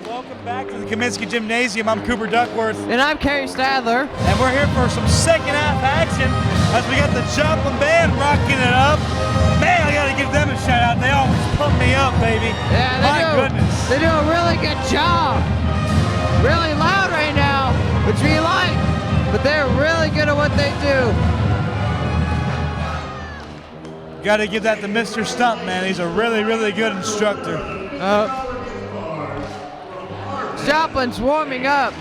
Welcome back to the Kaminsky Gymnasium. I'm Cooper Duckworth, And I'm Kerry Stadler. and we're here for some second half action as we got the Joplin Band rocking it up. Man, I gotta give them a shout out. They always pump me up, baby. Yeah, My goodness. They do a really good job. Really loud right now, which we like, but they're really good at what they do. Gotta give that to Mr. Stump, man. He's a really, really good instructor. Joplin's warming up.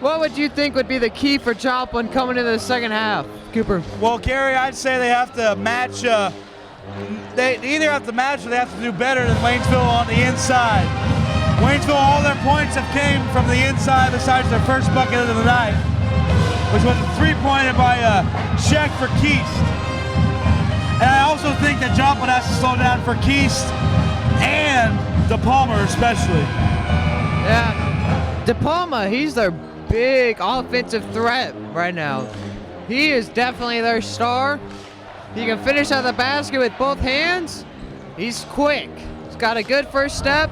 What would you think would be the key for Joplin coming into the second half, Cooper? Well, Gary, I'd say they have to match. They either have to match or they have to do better than Waynesville on the inside. Waynesville, all their points have came from the inside besides their first bucket of the night, which was a three-pointer by Scheck for Keast. And I also think that Joplin has to slow down for Keast and DePalmer especially. Yeah, DePalma, he's their big offensive threat right now. He is definitely their star. He can finish at the basket with both hands. He's quick. He's got a good first step.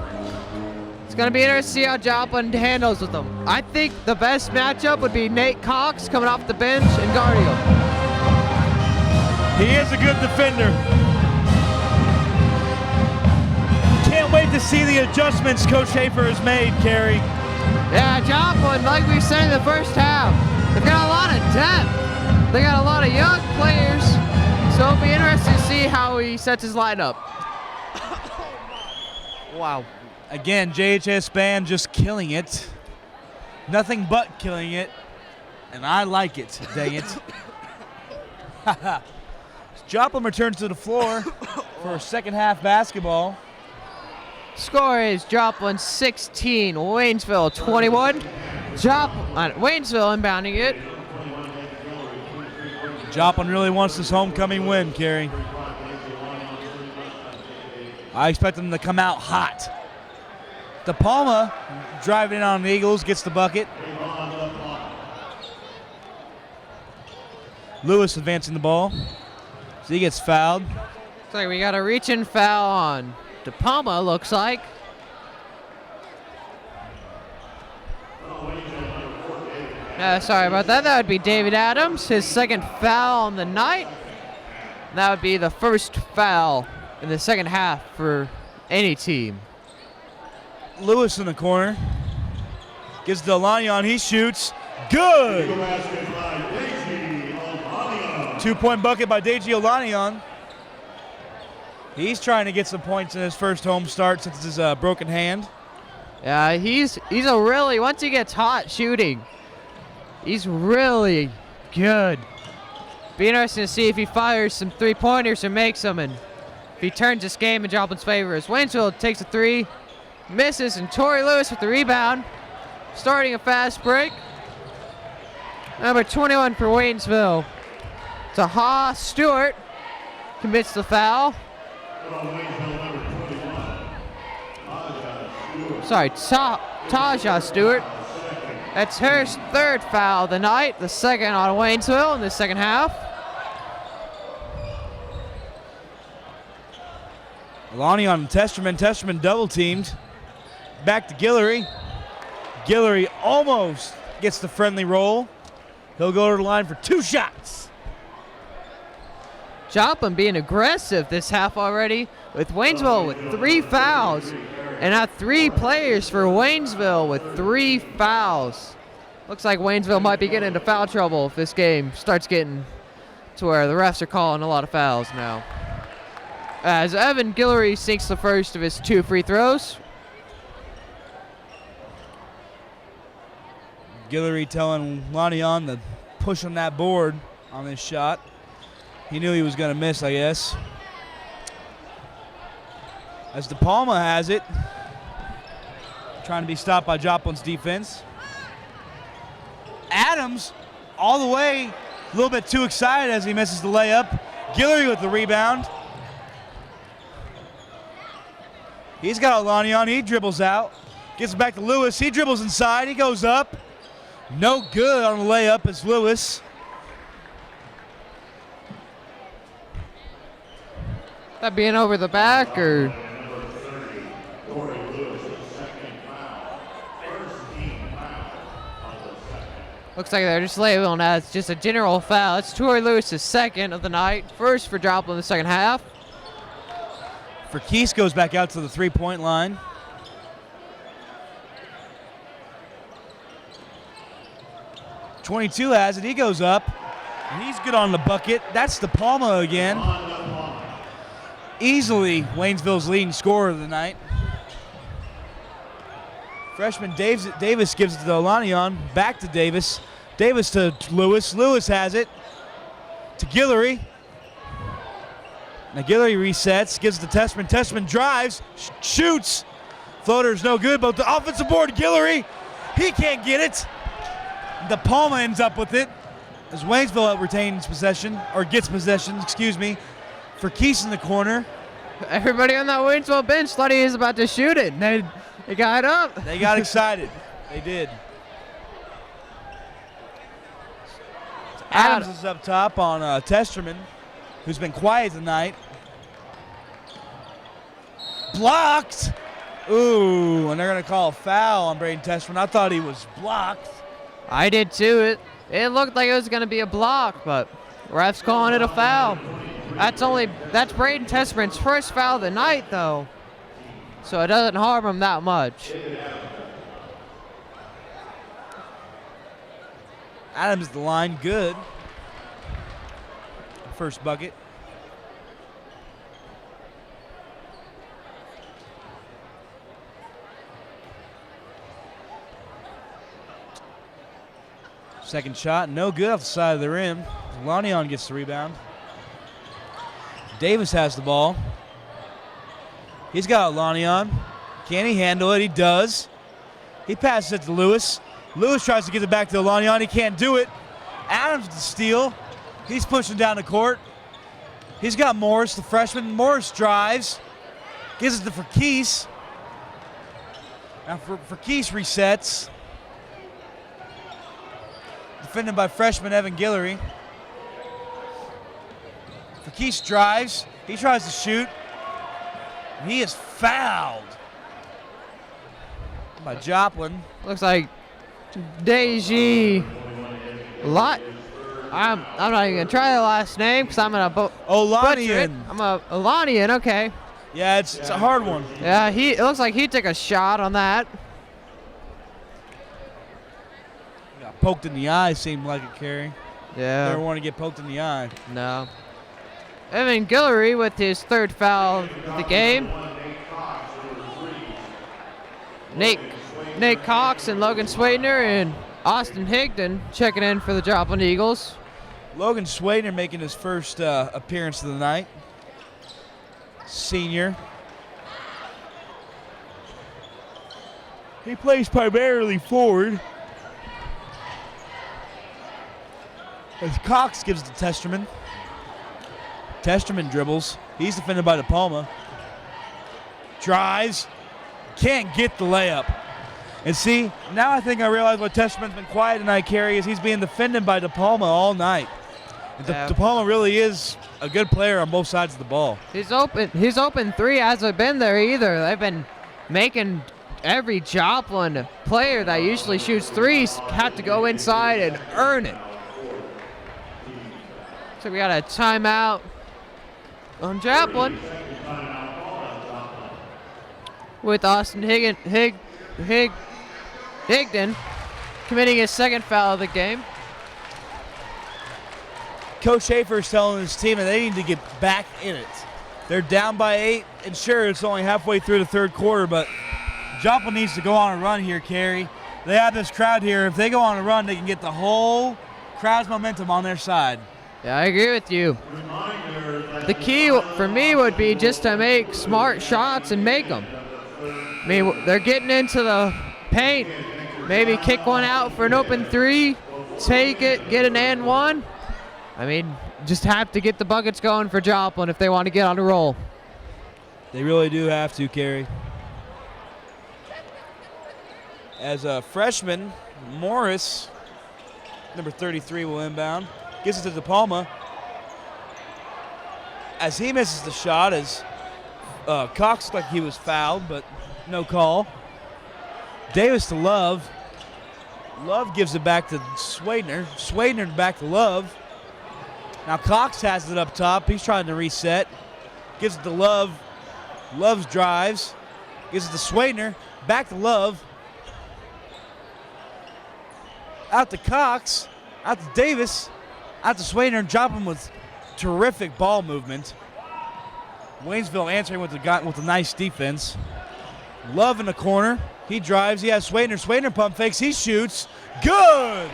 It's going to be interesting to see how Joplin handles with him. I think the best matchup would be Nate Cox coming off the bench and guarding him. He is a good defender. Can't wait to see the adjustments Coach Hafer has made, Kerry. Yeah, Joplin, like we said in the first half, they've got a lot of depth. They got a lot of young players, so it'll be interesting to see how he sets his lineup. Wow. Again, JHS band just killing it. Nothing but killing it. And I like it, dang it. Joplin returns to the floor for second half basketball. Score is Joplin 16, Waynesville 21. Waynesville inbounding it. Joplin really wants this homecoming win, Kerry. I expect them to come out hot. DePalma driving in on the Eagles, gets the bucket. Lewis advancing the ball. So he gets fouled. Looks like we got a reach-in foul on DePalma, looks like. Sorry about that. That would be David Adams, his second foul on the night. That would be the first foul in the second half for any team. Lewis in the corner. Gets to Lanyon. He shoots. Good. 2-point bucket by Deji Olaniyan. He's trying to get some points in his first home start since his broken hand. Yeah, he's a really, once he gets hot shooting, he's really good. Be interesting to see if he fires some three-pointers or makes them, and if he turns this game in Joplin's favor. As Waynesville takes a three, misses, and Torrey Lewis with the rebound, starting a fast break. Number 21 for Waynesville. Taha Stewart commits the foul. Sorry, Taja Stewart. That's her third foul of the night, the second on Waynesville in the second half. Lonnie on Testerman double teamed. Back to Guillory. Guillory almost gets the friendly roll. He'll go to the line for 2 shots. Joplin being aggressive this half already, with Waynesville with 3 fouls. And now 3 players for Waynesville with 3 fouls. Looks like Waynesville might be getting into foul trouble if this game starts getting to where the refs are calling a lot of fouls now. as Evan Guillory sinks the first of his 2 free throws. Guillory telling Lanion to push on that board on this shot. He knew he was going to miss, I guess. As De Palma has it, trying to be stopped by Joplin's defense. Adams all the way, a little bit too excited as he misses the layup. Guillory with the rebound. He's got Lanion, he dribbles out. Gets it back to Lewis, he dribbles inside, he goes up. No good on the layup as Lewis. That being over the back, or? Looks like they're just labeling that as just a general foul. It's Torrey Lewis's second of the night. First for Joplin in the second half. Verkees goes back out to the three-point line. .22 has it, he goes up. And he's good on the bucket. That's De Palma again. Easily Waynesville's leading scorer of the night. Freshman Davis gives it to Lanion. Back to Davis. Davis to Lewis. Lewis has it to Guillory. Now Guillory resets, gives it to Testman. Testman drives, shoots. Floater's no good, but the offensive board, Guillory, he can't get it. De Palma ends up with it as Waynesville retains possession, or gets possession, excuse me, for Keese in the corner. Everybody on that Waynesville bench thought he was about to shoot it. And they got up. They got excited. They did. Adams is up top on Testerman, who's been quiet tonight. Blocked. Ooh, and they're going to call a foul on Braden Testerman. I thought he was blocked. I did too. It looked like it was going to be a block, but ref's calling it a foul. That's Braden Testerman's first foul of the night, though. So it doesn't harm him that much. Adams at the line, good. First bucket. Second shot, no good off the side of the rim. Lanion gets the rebound. Davis has the ball. He's got Lanion. Can he handle it? He does. He passes it to Lewis. Lewis tries to get it back to Lanion. He can't do it. Adams to steal. He's pushing down the court. He's got Morris, the freshman. Morris drives. Gives it to Verkees. Now Verkees resets. Defended by freshman Evan Guillory. Verkees drives. He tries to shoot. He is fouled by Joplin. Looks like Deji Lot. I'm not even gonna try the last name because I'm gonna butcher it. Olanian, okay. Yeah, it's a hard one. Yeah, it looks like he took a shot on that. Got poked in the eye, seemed like it, Kerry. Yeah. Never want to get poked in the eye. No. Evan Guillory with his third foul of the game. Nate Cox and Logan Swaitner and Austin Higdon checking in for the Joplin Eagles. Logan Swaitner making his first appearance of the night. Senior. He plays primarily forward. As Cox gives it to Testerman. Testerman dribbles. He's defended by De Palma. Drives. Can't get the layup. And see, now I think I realize why Testerman's been quiet tonight, Kerry, is he's being defended by De Palma all night. Yeah. De Palma really is a good player on both sides of the ball. His open three hasn't been there either. They've been making every Joplin player that usually shoots threes have to go inside and earn it. So we got a timeout on Joplin with Austin Higdon committing his second foul of the game. Coach Schaefer is telling his team that they need to get back in it. They're down by 8, and sure, it's only halfway through the third quarter, but Joplin needs to go on a run here, Carey. They have this crowd here. If they go on a run, they can get the whole crowd's momentum on their side. Yeah, I agree with you. The key for me would be just to make smart shots and make them. I mean, they're getting into the paint. Maybe kick one out for an open 3, take it, get an and one. I mean, just have to get the buckets going for Joplin if they want to get on a roll. They really do have to, Carey. As a freshman, Morris, number 33, will inbound. Gets it to DePalma. As he misses the shot, as Cox looked like he was fouled, but no call. Davis to Love. Love gives it back to Swadner. Swadner back to Love. Now Cox has it up top. He's trying to reset. Gives it to Love. Love's drives. Gives it to Swadner. Back to Love. Out to Cox. Out to Davis. Out to Swadner. And Joplin with terrific ball movement. Waynesville answering with a nice defense. Love in the corner. He drives. He has Swadner. Swadner pump fakes. He shoots. Good!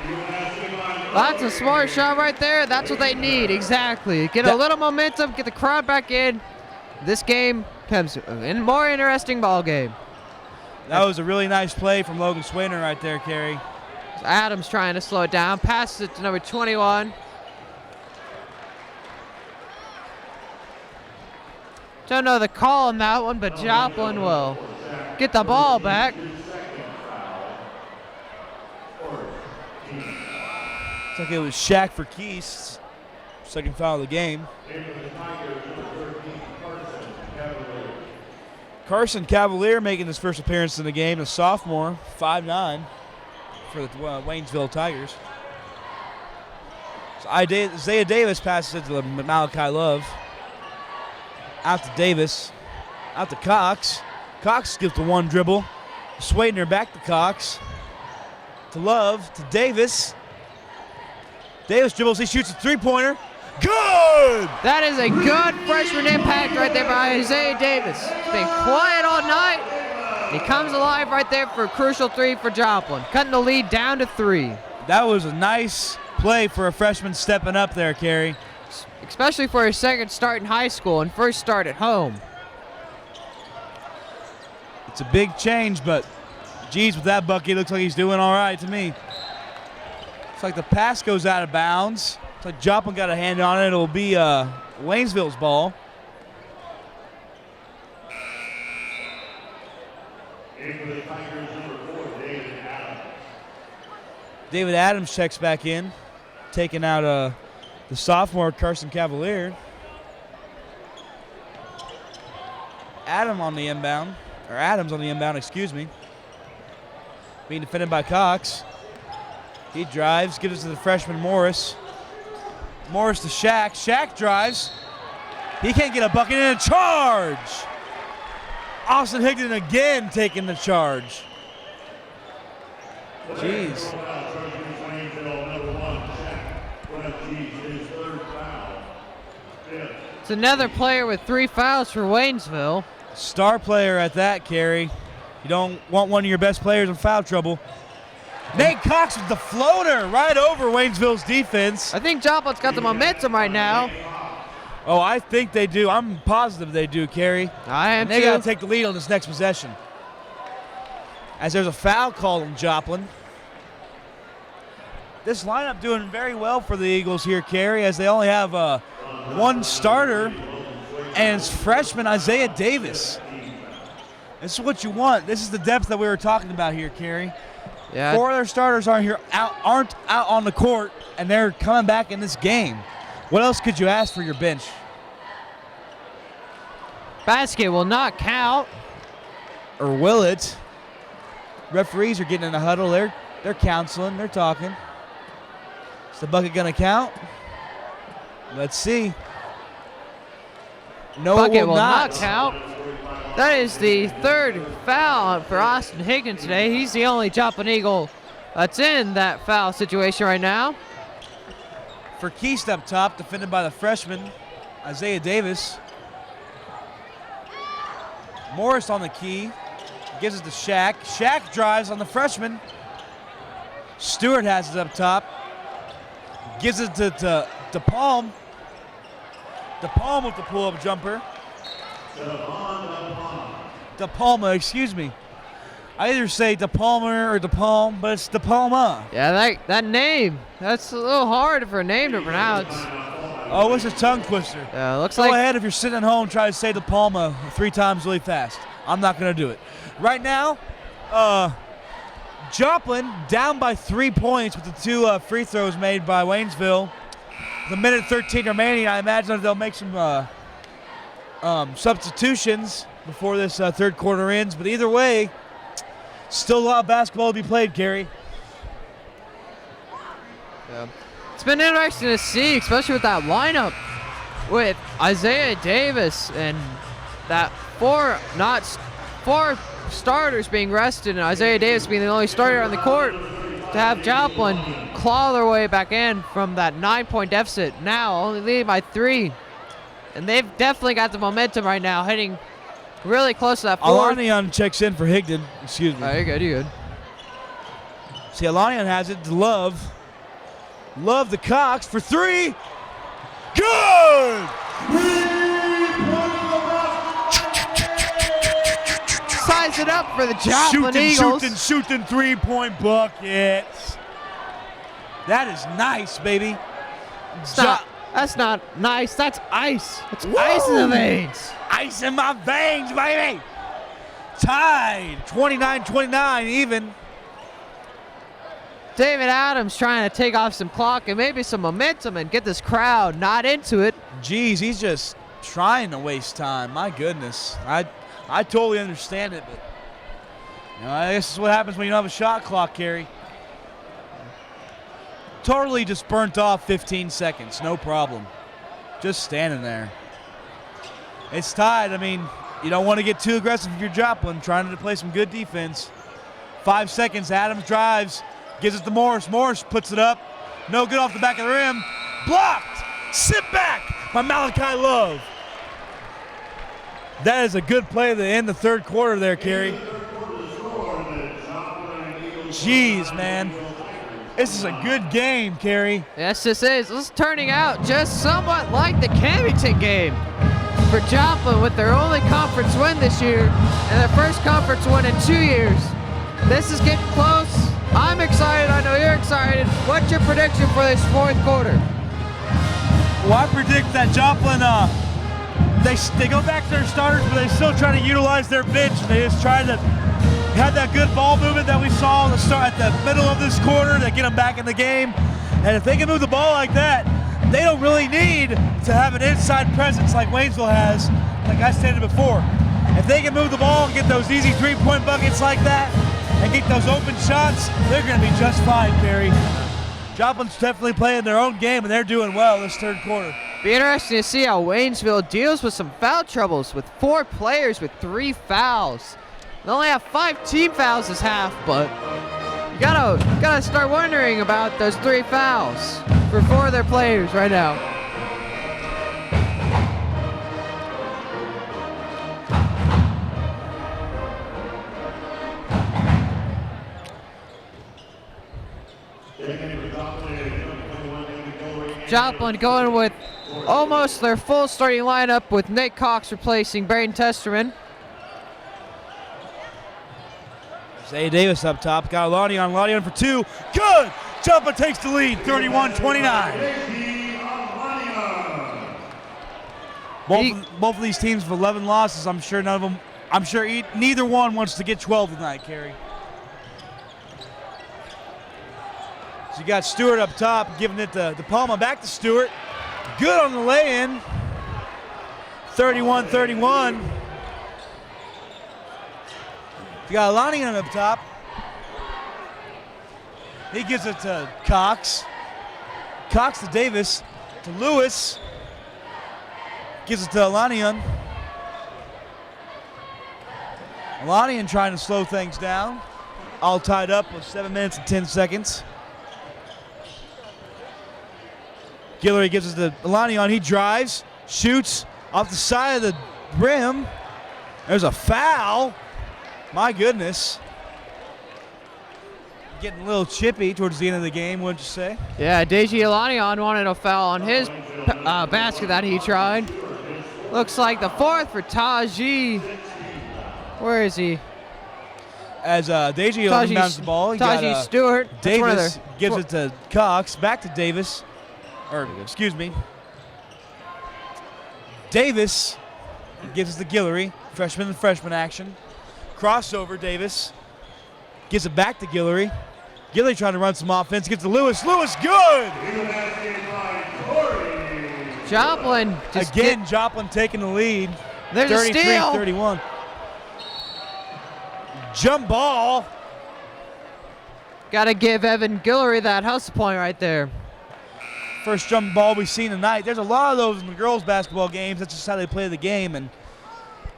That's a smart shot right there. That's what they need, exactly. Get a little momentum, get the crowd back in. This game becomes a more interesting ball game. That was a really nice play from Logan Swadner right there, Carey. Adams trying to slow it down. Passes it to number 21. Don't know the call on that one, but Joplin will get the ball back. Looks like it was Shaq for Keys. Second foul of the game. Carson Cavalier making his first appearance in the game, a sophomore, 5'9", for the Waynesville Tigers. So Isaiah Davis passes it to Malachi Love. Out to Davis. Out to Cox. Cox gives the one dribble. Swadner back to Cox. To Love. To Davis. Davis dribbles. He shoots a three-pointer. Good! That is a good freshman impact right there by Isaiah Davis. He's been quiet all night. He comes alive right there for a crucial 3 for Joplin, cutting the lead down to 3. That was a nice play for a freshman stepping up there, Carey. Especially for his second start in high school and first start at home. It's a big change, but geez, with that bucket, looks like he's doing all right to me. Looks like the pass goes out of bounds. Looks like Joplin got a hand on it. It'll be Waynesville's ball. David Adams checks back in, taking out the sophomore Carson Cavalier. Adams on the inbound, excuse me. Being defended by Cox. He drives, gives it to the freshman Morris. Morris to Shaq. Shaq drives. He can't get a bucket and a charge. Austin Higdon again taking the charge. Jeez. It's another player with 3 fouls for Waynesville. Star player at that, Carey. You don't want one of your best players in foul trouble. Nate Cox with the floater right over Waynesville's defense. I think Joplin's got the momentum right now. Oh, I think they do. I'm positive they do, Carey. I am and they too. got to take the lead on this next possession. As there's a foul called on Joplin. This lineup doing very well for the Eagles here, Carey, as they only have one starter, and it's freshman Isaiah Davis. This is what you want. This is the depth that we were talking about here, Carey. Yeah. 4 of their starters aren't out on the court, and they're coming back in this game. What else could you ask for your bench? Basket will not count. Or will it? Referees are getting in a huddle. They're counseling. They're talking. Is the bucket going to count? Let's see. No, Bucket it will not count. That is the 3rd foul for Austin Higgins today. He's the only Joplin Eagle that's in that foul situation right now. For Keast up top, defended by the freshman, Isaiah Davis. Morris on the key. Gives it to Shaq. Shaq drives on the freshman. Stewart has it up top. Gives it to DePalm. DePalm with the pull-up jumper. DePalma, excuse me. I either say DePalmer or DePalm, but it's DePalma. Yeah, that name, that's a little hard for a name to pronounce. Oh, it's a tongue twister. Yeah, looks Go like. ahead if you're sitting at home, try to say DePalma 3 times really fast. I'm not going to do it. Right now, Joplin down by 3 points with the 2 free throws made by Waynesville. The minute 13 remaining, I imagine they'll make some substitutions before this third quarter ends. But either way, still a lot of basketball to be played, Gary. Yeah. It's been interesting to see, especially with that lineup with Isaiah Davis and that 4 starters being rested and Isaiah Davis being the only starter on the court, to have Joplin claw their way back in from that 9-point deficit, now only leading by 3. And they've definitely got the momentum right now, heading really close to that 4th. Alanian checks in for Higdon. Excuse me. Oh, you're good, you're good. See, Alanian has it to Love. Love the Cox for 3. Good! Size it up for the Joplin Eagles. Shooting 3-point buckets. That is nice, baby. That's not nice. That's ice. It's ice in the veins. Ice in my veins, baby. Tied, 29-29 even. David Adams trying to take off some clock and maybe some momentum and get this crowd not into it. Geez, he's just trying to waste time. My goodness. I totally understand it, but I guess this is what happens when you don't have a shot clock, Kerry. Totally just burnt off 15 seconds, no problem. Just standing there. It's tied. I mean, you don't want to get too aggressive if you're Joplin, trying to play some good defense. 5 seconds, Adams drives, gives it to Morris. Morris puts it up. No good off the back of the rim. Blocked. Sit back by Malachi Love. That is a good play to end the third quarter there, Kerry. Jeez, man. This is a good game, Kerry. Yes, this is. This is turning out just somewhat like the Camington game for Joplin with their only conference win this year and their first conference win in 2 years. This is getting close. I'm excited. I know you're excited. What's your prediction for this fourth quarter? Well, I predict that Joplin, they go back to their starters, but they still try to utilize their bench. They just try to have that good ball movement that we saw at the middle of this quarter to get them back in the game. And if they can move the ball like that, they don't really need to have an inside presence like Waynesville has, like I stated before. If they can move the ball and get those easy 3-point buckets like that and get those open shots, they're going to be just fine, Kerry. Joplin's definitely playing their own game, and they're doing well this third quarter. Be interesting to see how Waynesville deals with some foul troubles with 4 players with 3 fouls. They only have 5 team fouls this half, but you gotta start wondering about those 3 fouls for 4 of their players right now. Joplin going with almost their full starting lineup with Nate Cox replacing Braden Testerman. Zay Davis up top, got Lanian for 2. Good! Joplin takes the lead, 31-29. Both of these teams have 11 losses. I'm sure neither one wants to get 12 tonight, Kerry. So you got Stewart up top, giving it to Palma, back to Stewart. Good on the lay-in. 31-31. You got Lanian up top. He gives it to Cox. Cox to Davis, to Lewis. Gives it to Lanian. Lanian trying to slow things down. All tied up with 7 minutes and 10 seconds. Guillory gives it to Lanian. He drives, shoots off the side of the rim. There's a foul. My goodness. Getting a little chippy towards the end of the game, wouldn't you say? Yeah, Deji Elanion wanted a foul on his basket that he tried. Looks like the 4th for Taji. Where is he? As Deji inbounds the ball, he Taji got, Stewart. Davis gives it to Cox. Back to Davis. Or, excuse me. Davis gives it to Guillory. Freshman and freshman action. Crossover, Davis. Gives it back to Guillory. Guillory trying to run some offense. Gets to Lewis. Lewis, good! Joplin. Again, Joplin taking the lead. There's a steal. 33-31. Jump ball. Got to give Evan Guillory that hustle point right there. First jump ball we've seen tonight. There's a lot of those in the girls' basketball games. That's just how they play the game. And,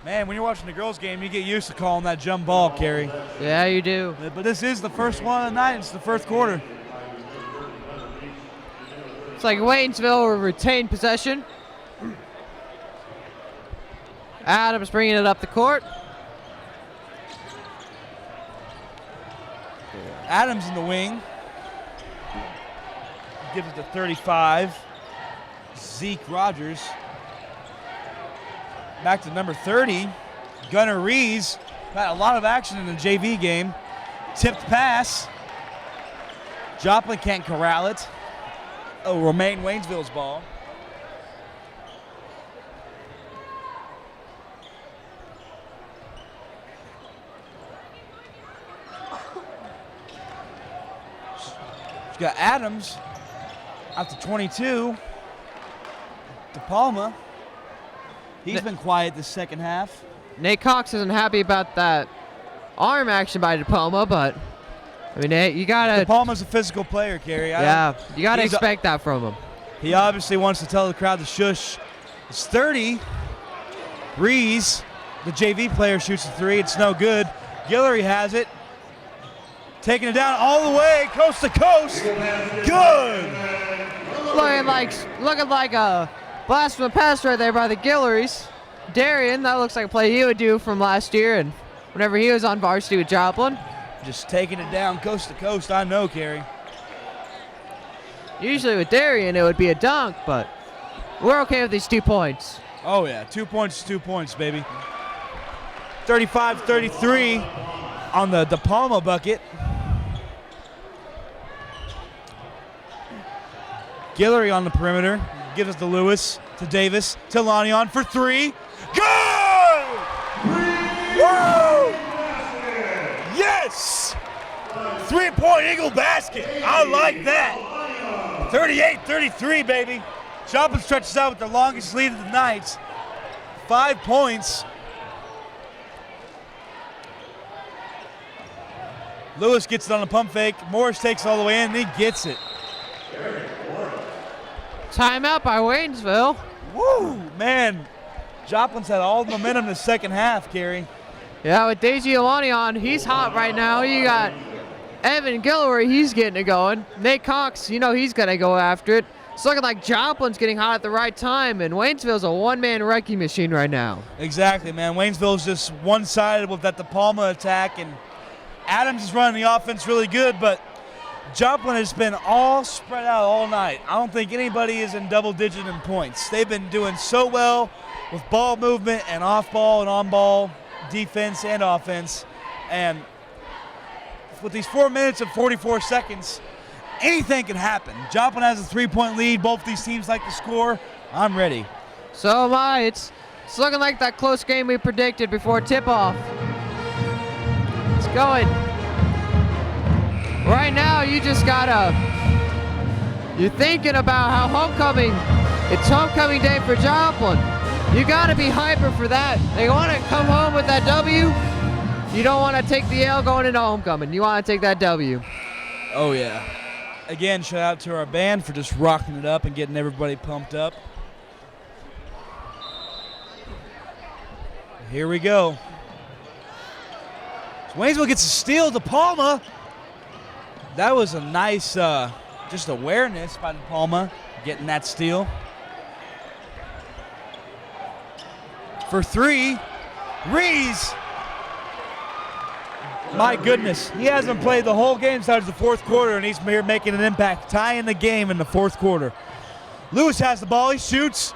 man, when you're watching the girls' game, you get used to calling that jump ball, Kerry. Yeah, you do. But this is the first one of the night. It's the first quarter. It's like Waynesville will retain possession. Adams bringing it up the court. Adams in the wing. Gives it to 35. Zeke Rogers. Back to number 30. Gunnar Rees. Had a lot of action in the JV game. Tipped pass. Joplin can't corral it. Oh, Romaine Waynesville's ball. She's got Adams out to 22. De Palma. He's been quiet this second half. Nate Cox isn't happy about that arm action by De Palma, but I mean, Nate, you gotta. De Palma's a physical player, Kerry. Yeah, you gotta expect that from him. He obviously wants to tell the crowd to shush. It's 30. Rees, the JV player, shoots a three. It's no good. Guillory has it. Taking it down all the way, coast to coast. Good. Looking like a blast from the past right there by the Guillorys. Darian, that looks like a play he would do from last year and whenever he was on varsity with Joplin. Just taking it down coast to coast, I know, Kerry. Usually with Darian, it would be a dunk, but we're okay with these 2 points. Oh, yeah. 2 points is 2 points, baby. 35-33 on the De Palma bucket. Guillory on the perimeter. Gives it to Lewis, to Davis, to Lanion for three. Good! Woo! Yes! 3-point Eagle basket. I like that. 38-33, baby. Joplin stretches out with the longest lead of the night. 5 points. Lewis gets it on a pump fake. Morris takes it all the way in, and he gets it. Timeout by Waynesville. Woo, man. Joplin's had all the momentum in the second half, Kerry. Yeah, with Deji Elanion, he's hot right now. You got Evan Guillory, he's getting it going. Nate Cox, you know he's going to go after it. It's looking like Joplin's getting hot at the right time, and Waynesville's a one-man wrecking machine right now. Exactly, man. Waynesville's just one-sided with that De Palma attack, and Adams is running the offense really good, but Joplin has been all spread out all night. I don't think anybody is in double-digit in points. They've been doing so well with ball movement and off-ball and on-ball defense and offense, and with these 4 minutes and 44 seconds, anything can happen. Joplin has a 3-point lead. Both these teams like to score. I'm ready. So am I. It's looking like that close game we predicted before tip-off. It's going. Right now, you just you're thinking about how it's homecoming day for Joplin. You gotta be hyper for that. They want to come home with that W. You don't want to take the L going into homecoming. You want to take that W. Oh, yeah. Again, shout out to our band for just rocking it up and getting everybody pumped up. Here we go. So Waynesville gets a steal. De Palma. That was a nice just awareness by De Palma getting that steal. For three, Rees, my goodness, he hasn't played the whole game besides the fourth quarter, and he's here making an impact, tying the game in the fourth quarter. Lewis has the ball, he shoots.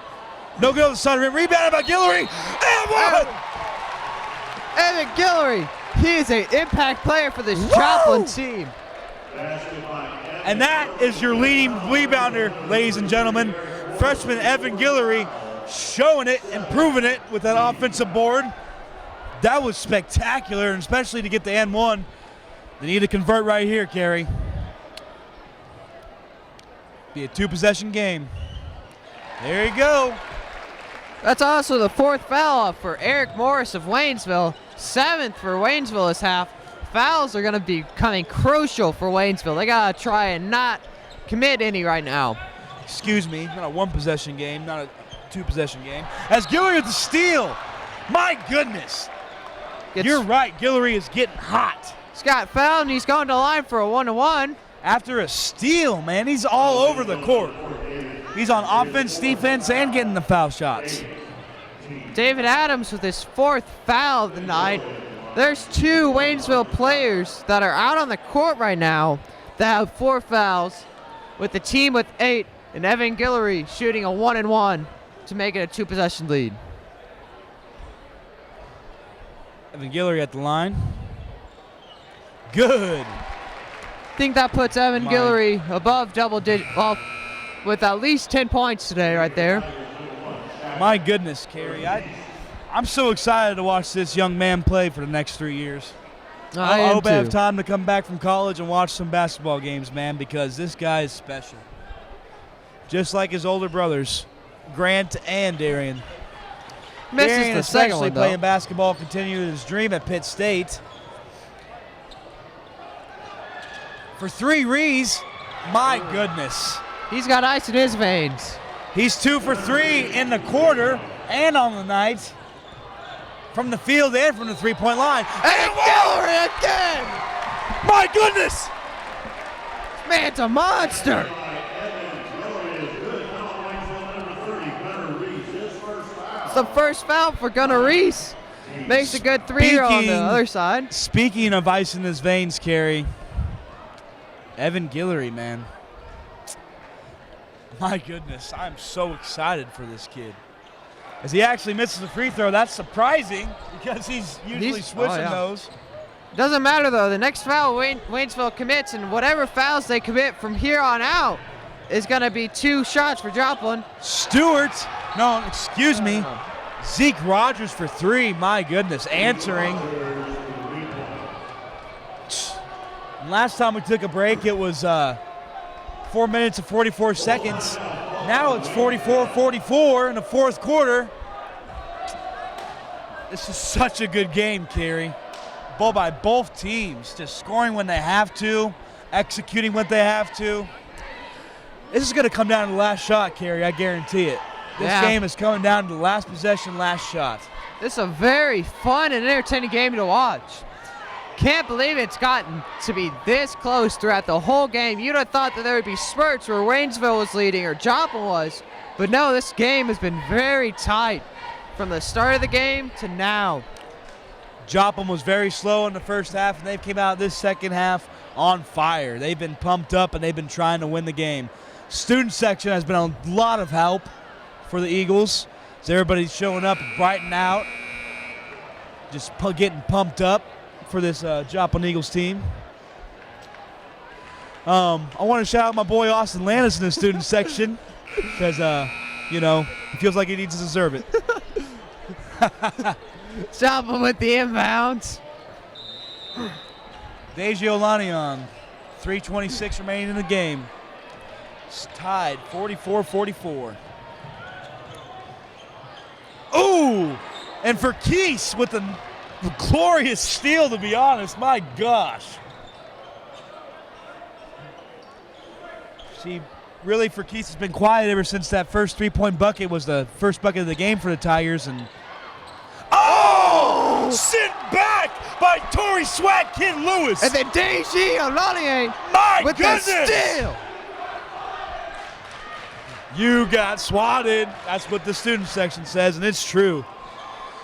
No good on the side of him, rebounded by Guillory, and one! Evan Guillory, he is an impact player for this Joplin team. And that is your leading rebounder, ladies and gentlemen. Freshman Evan Guillory showing it and proving it with that offensive board. That was spectacular, and especially to get the and one. They need to convert right here, Carey. Be a two-possession game. There you go. That's also the fourth foul off for Eric Morris of Waynesville. 7th for Waynesville this half. Fouls are going to be becoming crucial for Waynesville. They got to try and not commit any right now. Excuse me, not a one-possession game, not a two-possession game. As Guillory with the steal. My goodness. You're right, Guillory is getting hot. He's got fouled, and he's going to the line for a 1-1. After a steal, man, he's all over the court. He's on offense, defense, and getting the foul shots. David Adams with his 4th foul of the night. There's 2 Waynesville players that are out on the court right now that have 4 fouls, with the team with 8, and Evan Guillory shooting a 1-1 to make it a 2-possession lead. Evan Guillory at the line. Good. I think that puts Evan Guillory above double digit, well, with at least 10 points today right there. My goodness, Carey. I'm so excited to watch this young man play for the next 3 years. I hope I have time to come back from college and watch some basketball games, man, because this guy is special. Just like his older brothers, Grant and Darian. Misses Darian the second especially one, though. playing basketball, continued his dream at Pitt State. For 3 Rees, my goodness. He's got ice in his veins. He's 2 for 3 in the quarter and on the night. From the field and from the three-point line. And Guillory again! My goodness! This man's a monster! It's the first foul for Gunnar Reese. Makes a good 3 on the other side. Speaking of ice in his veins, Carey, Evan Guillory, man. My goodness, I'm so excited for this kid. As he actually misses a free throw, that's surprising because he's usually switching those. Doesn't matter, though. The next foul Waynesville commits, and whatever fouls they commit from here on out is going to be 2 shots for Joplin. Stewart, no, excuse me. Zeke Rogers for 3, my goodness, answering. Last time we took a break, it was 4 minutes and 44 seconds. Now it's 44-44 in the fourth quarter. This is such a good game, Carey. Ball by both teams, just scoring when they have to, executing what they have to. This is going to come down to the last shot, Carey, I guarantee it. This game is coming down to the last possession, last shot. This is a very fun and entertaining game to watch. Can't believe it's gotten to be this close throughout the whole game. You'd have thought that there would be spurts where Waynesville was leading or Joplin was, but no, this game has been very tight from the start of the game to now. Joplin was very slow in the first half, and they came out this second half on fire. They've been pumped up, and they've been trying to win the game. Student section has been a lot of help for the Eagles, as everybody's showing up and brightening out, just getting pumped up for this Joplin Eagles team. I want to shout out my boy Austin Landis in the student section because, you know, he feels like he needs to deserve it. Joplin with the inbounds. Deji Olaniyan, 3:26 remaining in the game. It's tied 44-44. Ooh! And for Keese with the glorious steal, to be honest. My gosh. See, really, for Keese has been quiet ever since that first three-point bucket was the first bucket of the game for the Tigers. And sent back by Torrey Swag Kid Lewis. And then Deji Olaniyan with goodness. the steal. You got swatted. That's what the student section says, and it's true.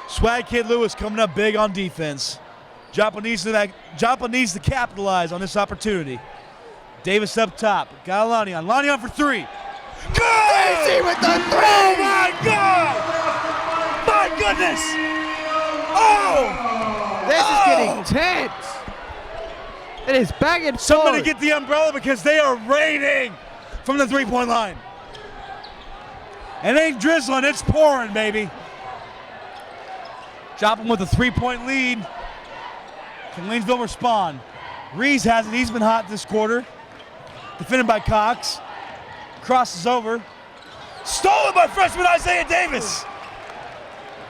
Swag Kid Lewis coming up big on defense. Joplin needs to capitalize on this opportunity. Davis up top. Got Lanion. Lanion for three. Good! Easy with the three! Oh my God! My goodness! Oh! This is getting tense. It is back and Somebody forth. get the umbrella because they are raining from the three-point line. It ain't drizzling, it's pouring, baby. Joplin with a three-point lead. Can Waynesville respond? Rees has it. He's been hot this quarter. Defended by Cox. Crosses over. Stolen by freshman Isaiah Davis.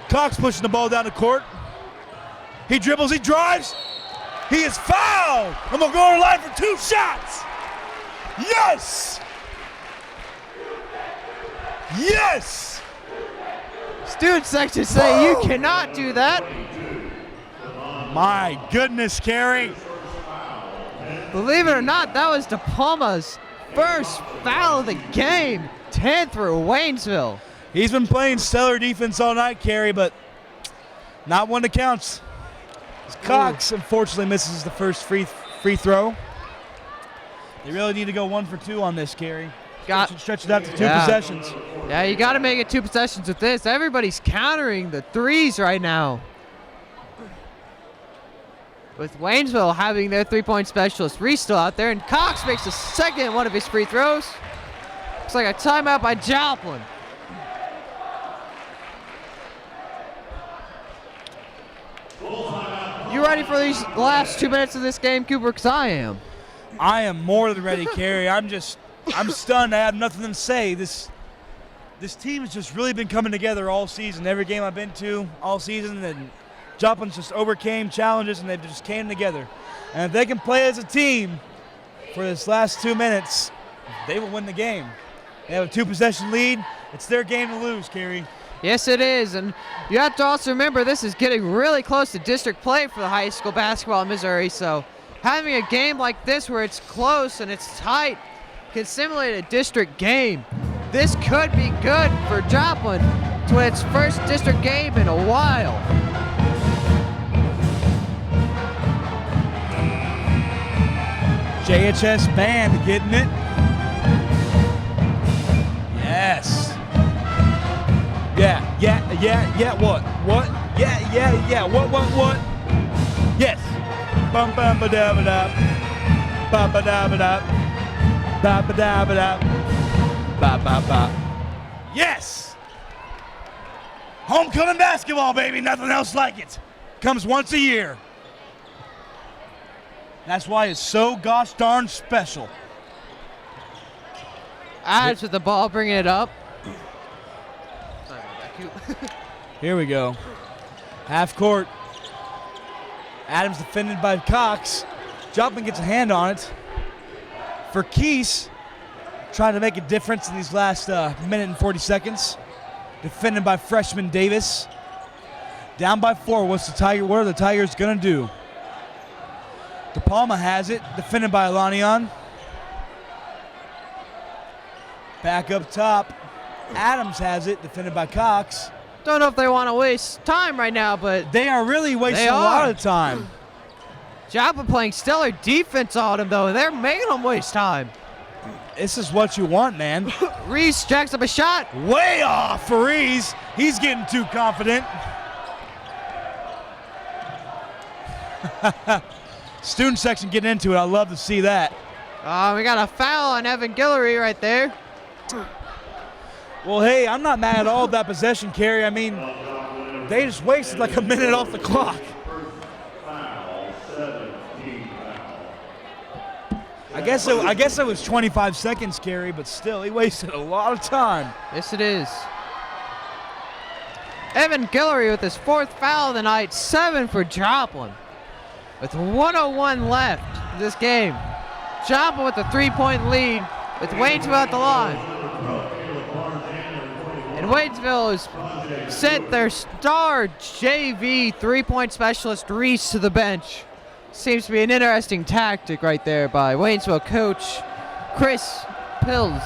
Cox pushing the ball down the court. He dribbles, he drives. He is fouled. I'm going to go to the line for 2 shots. Yes! Yes! Student section say you cannot do that. My goodness, Carey. Believe it or not, that was De Palma's first foul of the game. 10th for Waynesville. He's been playing stellar defense all night, Carey, but not one that counts. Cox unfortunately misses the first free throw. They really need to go 1 for 2 on this, Carey. Stretch it out to 2 possessions. Yeah, you got to make it 2 possessions with this. Everybody's countering the threes right now. With Waynesville having their three-point specialist, Reese still out there, and Cox makes the second one of his free throws. Looks like a timeout by Joplin. You ready for these last 2 minutes of this game, Cooper? Because I am. I am more than ready, Carey. I'm stunned. I have nothing to say. This team has just really been coming together all season. Every game I've been to all season, and Joplin's just overcame challenges, and they just came together. And if they can play as a team for this last 2 minutes, they will win the game. They have a 2-possession lead. It's their game to lose, Carey. Yes, it is, and you have to also remember this is getting really close to district play for the high school basketball in Missouri, so having a game like this where it's close and it's tight can simulate a district game. This could be good for Joplin to win its first district game in a while. JHS band getting it. Yes. Yeah, what? Yeah, what? Yes. Bum bum ba da ba da. Ba ba da ba da. Ba ba da ba da. Ba ba ba. Yes! Homecoming basketball, baby, nothing else like it. Comes once a year. That's why it's so gosh darn special. Adams with the ball, bringing it up. Sorry about that, Here we go. Half court. Adams defended by Cox. Joplin gets a hand on it. For Keese, trying to make a difference in these last minute and 40 seconds. Defended by freshman Davis. Down by 4. What are the Tigers gonna do? De Palma has it. Defended by Lanion. Back up top. Adams has it. Defended by Cox. Don't know if they want to waste time right now, but They are really wasting a lot of time. Joplin playing stellar defense on him, though, and they're making him waste time. This is what you want, man. Reese jacks up a shot. Way off for Reese. He's getting too confident. Student section getting into it. I love to see that. We got a foul on Evan Guillory right there. Well, hey, I'm not mad at all at that possession, Carey. I mean, they just wasted like a minute off the clock. I guess it was 25 seconds, Carey, but still, he wasted a lot of time. Yes, it is. Evan Guillory with his 4th foul of the night, 7 for Joplin. With 1:01 left in this game. Joplin with a 3-point lead with Waynesville at the line. And Waynesville has sent their star JV 3-point specialist Reese to the bench. Seems to be an interesting tactic right there by Waynesville coach Chris Pills.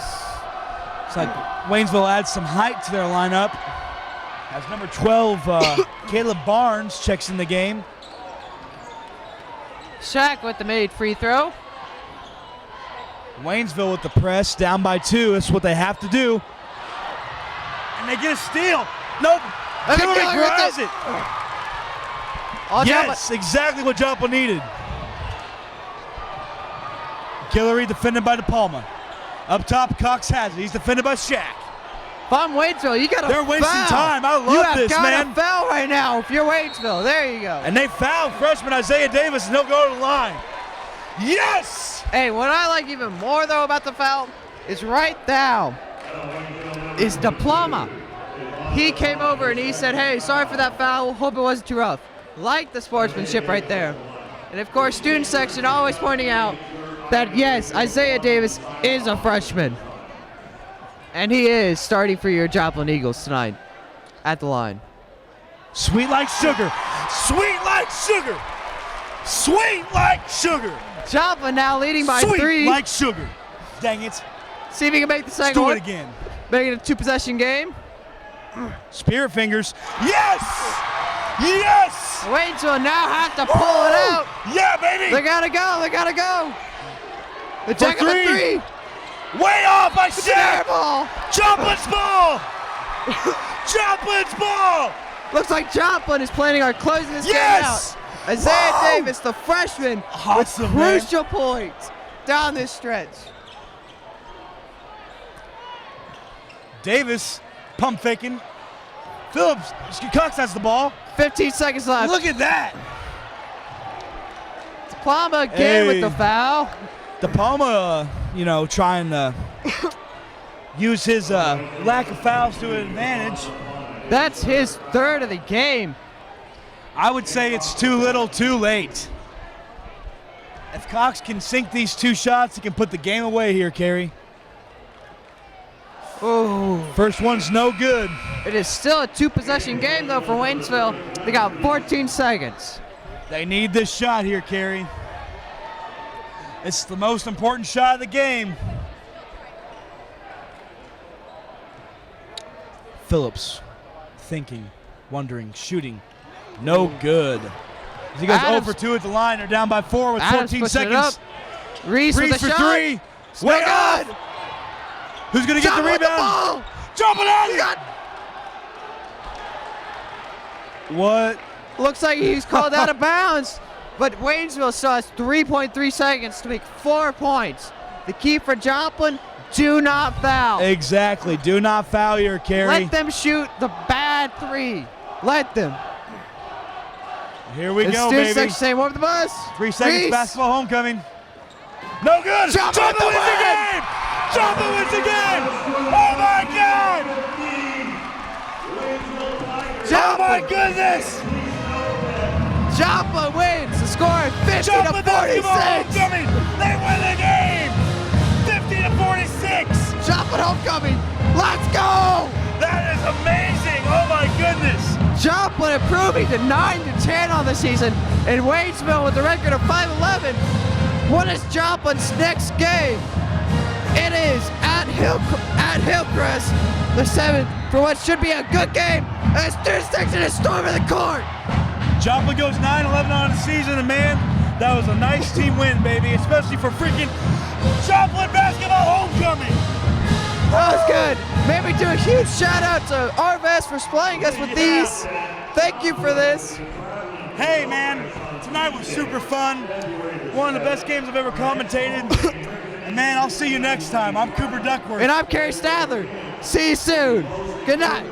It's like Waynesville adds some height to their lineup. As number 12, Caleb Barnes checks in the game. Shaq with the made free throw. Waynesville with the press, down by 2. That's what they have to do. And they get a steal. Nope. Guillory grabs it. Yes, exactly what Joplin needed. Guillory defended by DePalma. Up top, Cox has it. He's defended by Shaq. If I'm Waynesville, you got to foul. They're wasting time. I love this, man. You have got to foul right now if you're Waynesville. There you go. And they foul freshman Isaiah Davis, and he'll go to the line. Yes! Hey, what I like even more, though, about the foul is right now is Diploma. He came over and he said, hey, sorry for that foul. Hope it wasn't too rough. Like the sportsmanship right there. And, of course, student section always pointing out that, yes, Isaiah Davis is a freshman. And he is starting for your Joplin Eagles tonight at the line. Sweet like sugar. Sweet like sugar. Sweet like sugar. Joplin now leading by Sweet 3. like sugar. Dang it. See if he can make the second Do one. it again. Make it a 2-possession game. Spirit fingers. Yes! Yes! Waynesville now have to pull it out. Yeah, baby! They gotta go. They gotta go. The For check of the 3. Way off by It's an air Shaq! ball. Joplin's ball! Joplin's ball! Looks like Joplin is planning on closing this Yes! game out. Isaiah Whoa! Davis, the freshman, Awesome, with man. crucial points down this stretch. Davis, pump faking. Phillips, Cox has the ball. 15 seconds left. Look at that. Palma again with Hey. the foul. DePalma, trying to use his lack of fouls to an advantage. That's his 3rd of the game. I would say it's too little, too late. If Cox can sink these 2 shots, he can put the game away here, Carey. Ooh. First one's no good. It is still a 2-possession game, though, for Waynesville. They got 14 seconds. They need this shot here, Carey. It's the most important shot of the game. Phillips, thinking, wondering, shooting. No good. As he goes Adams- 0 for 2 at the line. They're down by 4 with Adams 14 pushing it up. seconds. Reese with Reese the for shot. 3. Way good. off. Who's going to get the Joplin with the rebound? ball. Jumping on it. What? Looks like he's called out of bounds, but Waynesville still has 3.3 seconds to make 4 points. The key for Joplin, do not foul. Exactly. Do not foul here, Carey. Let them shoot the bad 3. Let them. Here we The go, student baby. section saying, "What the bus?" 3 seconds, Reese. basketball homecoming. No good. Joplin Joplin with wins the the game. Joplin wins the game. Oh my God. Oh my goodness. Joplin wins the score 50 Joplin to basketball 46. homecoming. They win the game. 50 to 46. Joplin homecoming. Let's go. That is amazing. Oh my goodness. Joplin improving to 9-10 on the season, and Waynesville with a record of 5-11. What is Joplin's next game? It is at Hillcrest, the 7th, for what should be a good game. As student section is storming the court. Joplin goes 9-11 on the season, and man, that was a nice team win, baby, especially for freaking Joplin basketball homecoming. That was good. Maybe do a huge shout out to Arvest for supplying us with these. Thank you for this. Hey, man, tonight was super fun. One of the best games I've ever commentated. And man, I'll see you next time. I'm Cooper Duckworth. And I'm Kerry Stadler. See you soon. Good night.